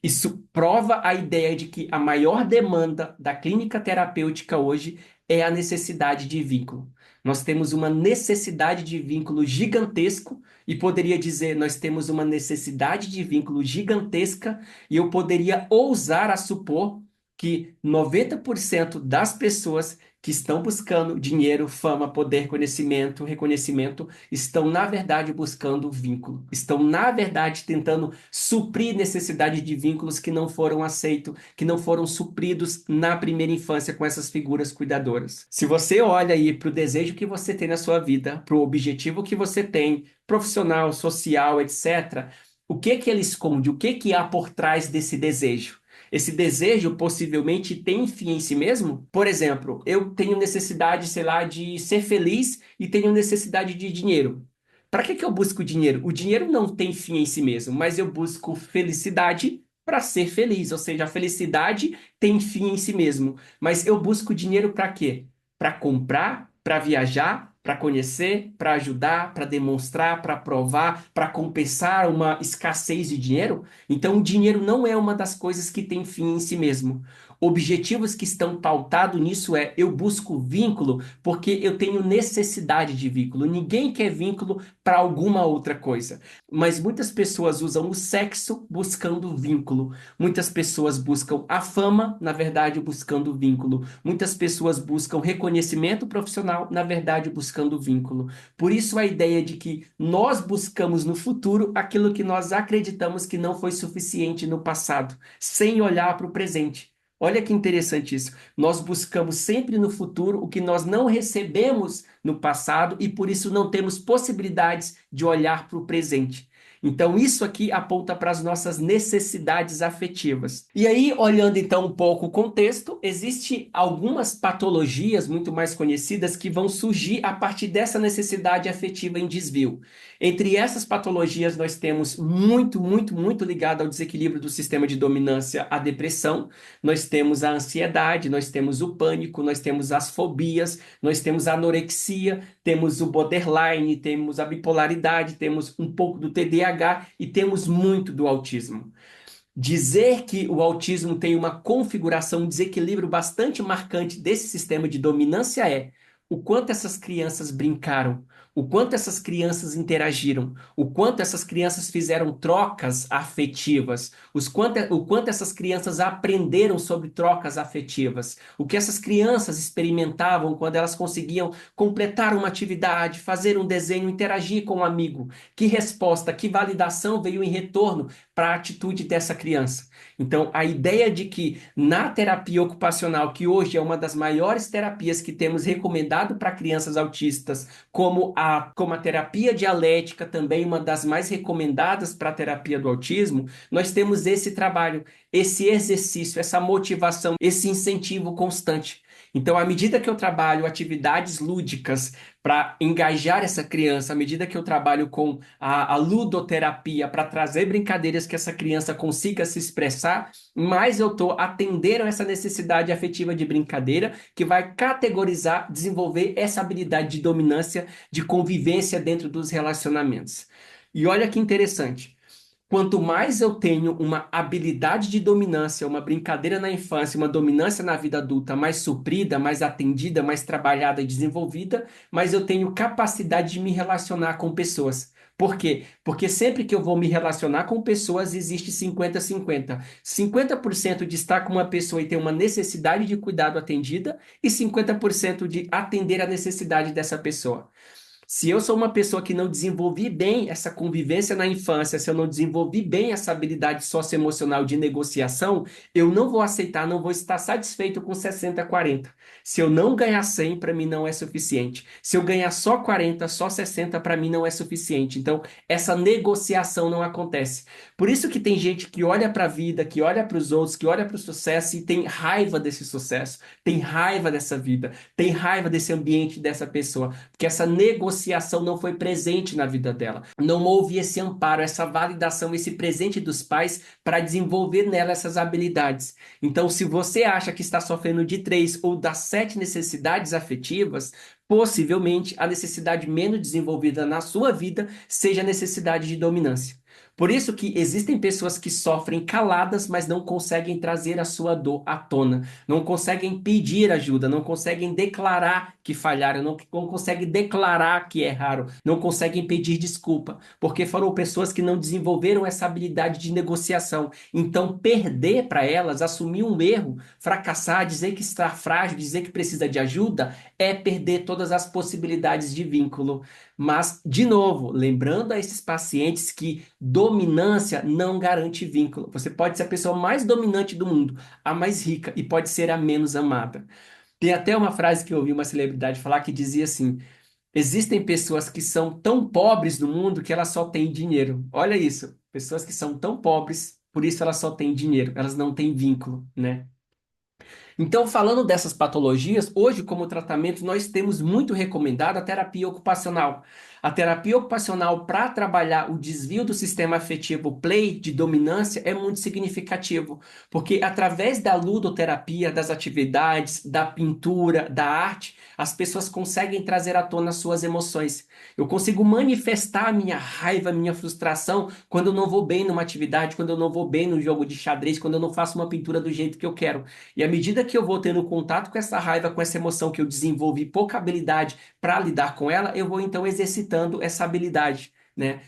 Isso prova a ideia de que a maior demanda da clínica terapêutica hoje é a necessidade de vínculo. Nós temos uma necessidade de vínculo gigantesco, e poderia dizer, nós temos uma necessidade de vínculo gigantesca, e eu poderia ousar a supor que 90% das pessoas que estão buscando dinheiro, fama, poder, conhecimento, reconhecimento, estão, na verdade, buscando vínculo. Estão, na verdade, tentando suprir necessidade de vínculos que não foram aceitos, que não foram supridos na primeira infância com essas figuras cuidadoras. Se você olha aí para o desejo que você tem na sua vida, para o objetivo que você tem, profissional, social, etc., o que que ele esconde? O que que há por trás desse desejo? Esse desejo possivelmente tem fim em si mesmo? Por exemplo, eu tenho necessidade, sei lá, de ser feliz e tenho necessidade de dinheiro. Para que eu busco dinheiro? O dinheiro não tem fim em si mesmo, mas eu busco felicidade para ser feliz, ou seja, a felicidade tem fim em si mesmo. Mas eu busco dinheiro para quê? Para comprar, para viajar, para conhecer, para ajudar, para demonstrar, para provar, para compensar uma escassez de dinheiro? Então, o dinheiro não é uma das coisas que tem fim em si mesmo. Objetivos que estão pautados nisso é eu busco vínculo porque eu tenho necessidade de vínculo. Ninguém quer vínculo para alguma outra coisa. Mas muitas pessoas usam o sexo buscando vínculo. Muitas pessoas buscam a fama, na verdade, buscando vínculo. Muitas pessoas buscam reconhecimento profissional, na verdade, buscando vínculo. Por isso a ideia de que nós buscamos no futuro aquilo que nós acreditamos que não foi suficiente no passado, sem olhar para o presente. Olha que interessante isso. Nós buscamos sempre no futuro o que nós não recebemos no passado e por isso não temos possibilidades de olhar para o presente. Então, isso aqui aponta para as nossas necessidades afetivas. E aí, olhando então um pouco o contexto, existe algumas patologias muito mais conhecidas que vão surgir a partir dessa necessidade afetiva em desvio. Entre essas patologias, nós temos muito ligado ao desequilíbrio do sistema de dominância, a depressão, nós temos a ansiedade, nós temos o pânico, nós temos as fobias, nós temos a anorexia, temos o borderline, temos a bipolaridade, temos um pouco do TDAH e temos muito do autismo. Dizer que o autismo tem uma configuração, um desequilíbrio bastante marcante desse sistema de dominância é o quanto essas crianças brincaram, o quanto essas crianças interagiram, o quanto essas crianças fizeram trocas afetivas, o quanto essas crianças aprenderam sobre trocas afetivas, o que essas crianças experimentavam quando elas conseguiam completar uma atividade, fazer um desenho, interagir com um amigo, que resposta, que validação veio em retorno para a atitude dessa criança. Então, a ideia de que na terapia ocupacional, que hoje é uma das maiores terapias que temos recomendado para crianças autistas, como a terapia dialética, também uma das mais recomendadas para a terapia do autismo, nós temos esse trabalho, esse exercício, essa motivação, esse incentivo constante. Então, à medida que eu trabalho atividades lúdicas para engajar essa criança, à medida que eu trabalho com a ludoterapia para trazer brincadeiras que essa criança consiga se expressar, mais eu estou atendendo a essa necessidade afetiva de brincadeira, que vai categorizar, desenvolver essa habilidade de dominância, de convivência dentro dos relacionamentos. E olha que interessante. Quanto mais eu tenho uma habilidade de dominância, uma brincadeira na infância, uma dominância na vida adulta mais suprida, mais atendida, mais trabalhada e desenvolvida, mais eu tenho capacidade de me relacionar com pessoas. Por quê? Porque sempre que eu vou me relacionar com pessoas, existe 50-50. 50% de estar com uma pessoa e ter uma necessidade de cuidado atendida, e 50% de atender a necessidade dessa pessoa. Se eu sou uma pessoa que não desenvolvi bem essa convivência na infância, se eu não desenvolvi bem essa habilidade socioemocional de negociação, eu não vou aceitar, não vou estar satisfeito com 60-40. Se eu não ganhar 100, para mim não é suficiente. Se eu ganhar só 40, só 60, para mim não é suficiente. Então, essa negociação não acontece. Por isso que tem gente que olha para a vida, que olha para os outros, que olha para o sucesso e tem raiva desse sucesso, tem raiva dessa vida, tem raiva desse ambiente dessa pessoa porque essa negociação não foi presente na vida dela. Não houve esse amparo, essa validação, esse presente dos pais para desenvolver nela essas habilidades. Então, se você acha que está sofrendo de 3 ou das 7 necessidades afetivas, possivelmente a necessidade menos desenvolvida na sua vida seja a necessidade de dominância. Por isso que existem pessoas que sofrem caladas, mas não conseguem trazer a sua dor à tona, não conseguem pedir ajuda, não conseguem declarar que falharam, não conseguem declarar que erraram, não conseguem pedir desculpa, porque foram pessoas que não desenvolveram essa habilidade de negociação. Então, perder para elas, assumir um erro, fracassar, dizer que está frágil, dizer que precisa de ajuda, é perder todas as possibilidades de vínculo. Mas, de novo, lembrando a esses pacientes que dominância não garante vínculo. Você pode ser a pessoa mais dominante do mundo, a mais rica, e pode ser a menos amada. Tem até uma frase que eu ouvi uma celebridade falar que dizia assim: existem pessoas que são tão pobres no mundo que elas só têm dinheiro. Olha isso, pessoas que são tão pobres, por isso elas só têm dinheiro, elas não têm vínculo, né? Então, falando dessas patologias, hoje, como tratamento, nós temos muito recomendado a terapia ocupacional. A terapia ocupacional, para trabalhar o desvio do sistema afetivo play de dominância, é muito significativo, porque através da ludoterapia, das atividades, da pintura, da arte, as pessoas conseguem trazer à tona suas emoções. Eu consigo manifestar a minha raiva, a minha frustração quando eu não vou bem numa atividade, quando eu não vou bem no jogo de xadrez, quando eu não faço uma pintura do jeito que eu quero. E à medida que eu vou tendo contato com essa raiva, com essa emoção que eu desenvolvi pouca habilidade para lidar com ela, eu vou então exercitando essa habilidade, né?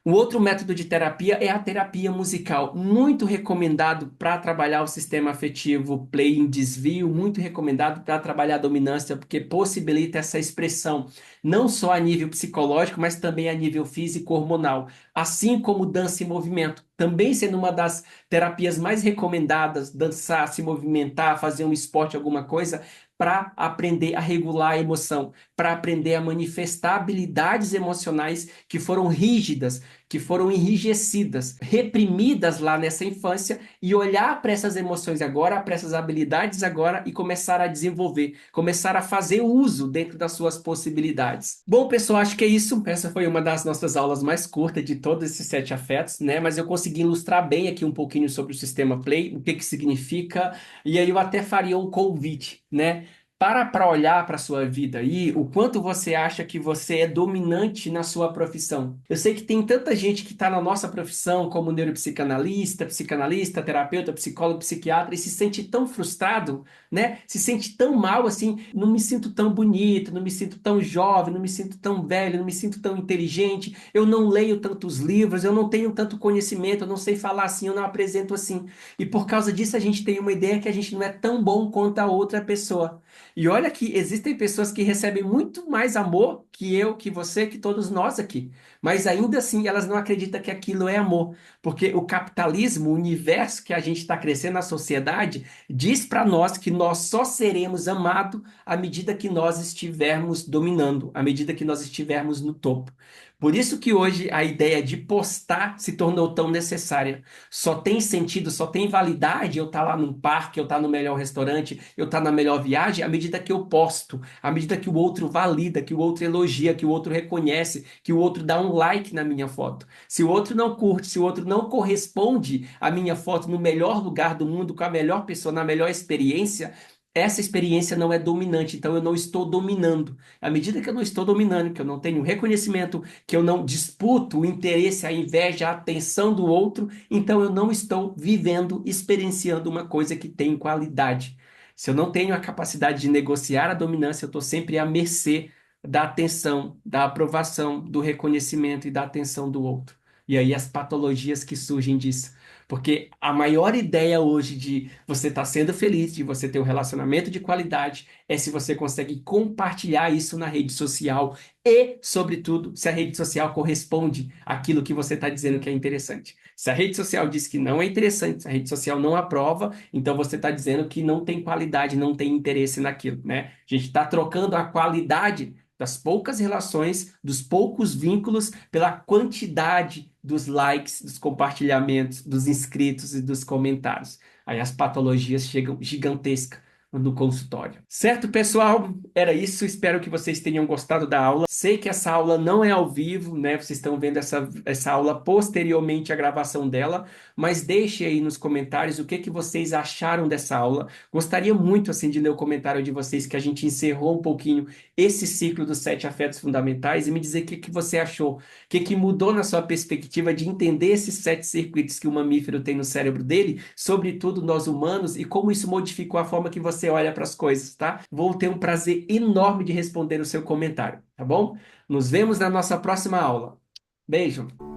O outro método de terapia é a terapia musical, muito recomendado para trabalhar o sistema afetivo play em desvio, muito recomendado para trabalhar a dominância, porque possibilita essa expressão, não só a nível psicológico, mas também a nível físico hormonal, assim como dança e movimento, também sendo uma das terapias mais recomendadas, dançar, se movimentar, fazer um esporte, alguma coisa, para aprender a regular a emoção, para aprender a manifestar habilidades emocionais que foram rígidas, que foram enrijecidas, reprimidas lá nessa infância e olhar para essas emoções agora, para essas habilidades agora e começar a desenvolver, começar a fazer uso dentro das suas possibilidades. Bom, pessoal, acho que é isso. Essa foi uma das nossas aulas mais curtas de todos esses 7 afetos, né? Mas eu consegui ilustrar bem aqui um pouquinho sobre o sistema Play, o que que significa, e aí eu até faria um convite, né? Para olhar para a sua vida aí, o quanto você acha que você é dominante na sua profissão. Eu sei que tem tanta gente que está na nossa profissão, como neuropsicanalista, psicanalista, terapeuta, psicólogo, psiquiatra, e se sente tão frustrado, né? Se sente tão mal assim, não me sinto tão bonito, não me sinto tão jovem, não me sinto tão velho, não me sinto tão inteligente, eu não leio tantos livros, eu não tenho tanto conhecimento, eu não sei falar assim, eu não apresento assim. E por causa disso a gente tem uma ideia que a gente não é tão bom quanto a outra pessoa. E olha que existem pessoas que recebem muito mais amor que eu, que você, que todos nós aqui. Mas ainda assim elas não acreditam que aquilo é amor. Porque o capitalismo, o universo que a gente está crescendo na sociedade, diz para nós que nós só seremos amados à medida que nós estivermos dominando, à medida que nós estivermos no topo. Por isso que hoje a ideia de postar se tornou tão necessária. Só tem sentido, só tem validade eu estar lá num parque, eu estar no melhor restaurante, eu estar na melhor viagem, à medida que eu posto, à medida que o outro valida, que o outro elogia, que o outro reconhece, que o outro dá um like na minha foto. Se o outro não curte, se o outro não corresponde à minha foto no melhor lugar do mundo, com a melhor pessoa, na melhor experiência, essa experiência não é dominante, então eu não estou dominando. À medida que eu não estou dominando, que eu não tenho reconhecimento, que eu não disputo o interesse, a inveja, a atenção do outro, então eu não estou vivendo, experienciando uma coisa que tem qualidade. Se eu não tenho a capacidade de negociar a dominância, eu estou sempre à mercê da atenção, da aprovação, do reconhecimento e da atenção do outro. E aí as patologias que surgem disso. Porque a maior ideia hoje de você estar sendo feliz, de você ter um relacionamento de qualidade, é se você consegue compartilhar isso na rede social e, sobretudo, se a rede social corresponde àquilo que você está dizendo que é interessante. Se a rede social diz que não é interessante, se a rede social não aprova, então você está dizendo que não tem qualidade, não tem interesse naquilo, né? A gente está trocando a qualidade das poucas relações, dos poucos vínculos, pela quantidade dos likes, dos compartilhamentos, dos inscritos e dos comentários. Aí as patologias chegam gigantescas no consultório. Certo, pessoal? Era isso. Espero que vocês tenham gostado da aula. Sei que essa aula não é ao vivo, né? Vocês estão vendo essa aula posteriormente à gravação dela, mas deixe aí nos comentários o que que vocês acharam dessa aula. Gostaria muito, assim, de ler o comentário de vocês, que a gente encerrou um pouquinho esse ciclo dos 7 afetos fundamentais e me dizer o que que você achou, o que que mudou na sua perspectiva de entender esses 7 circuitos que o mamífero tem no cérebro dele, sobretudo nós humanos, e como isso modificou a forma que você olha para as coisas, tá? Vou ter um prazer enorme de responder o seu comentário, tá bom? Nos vemos na nossa próxima aula. Beijo!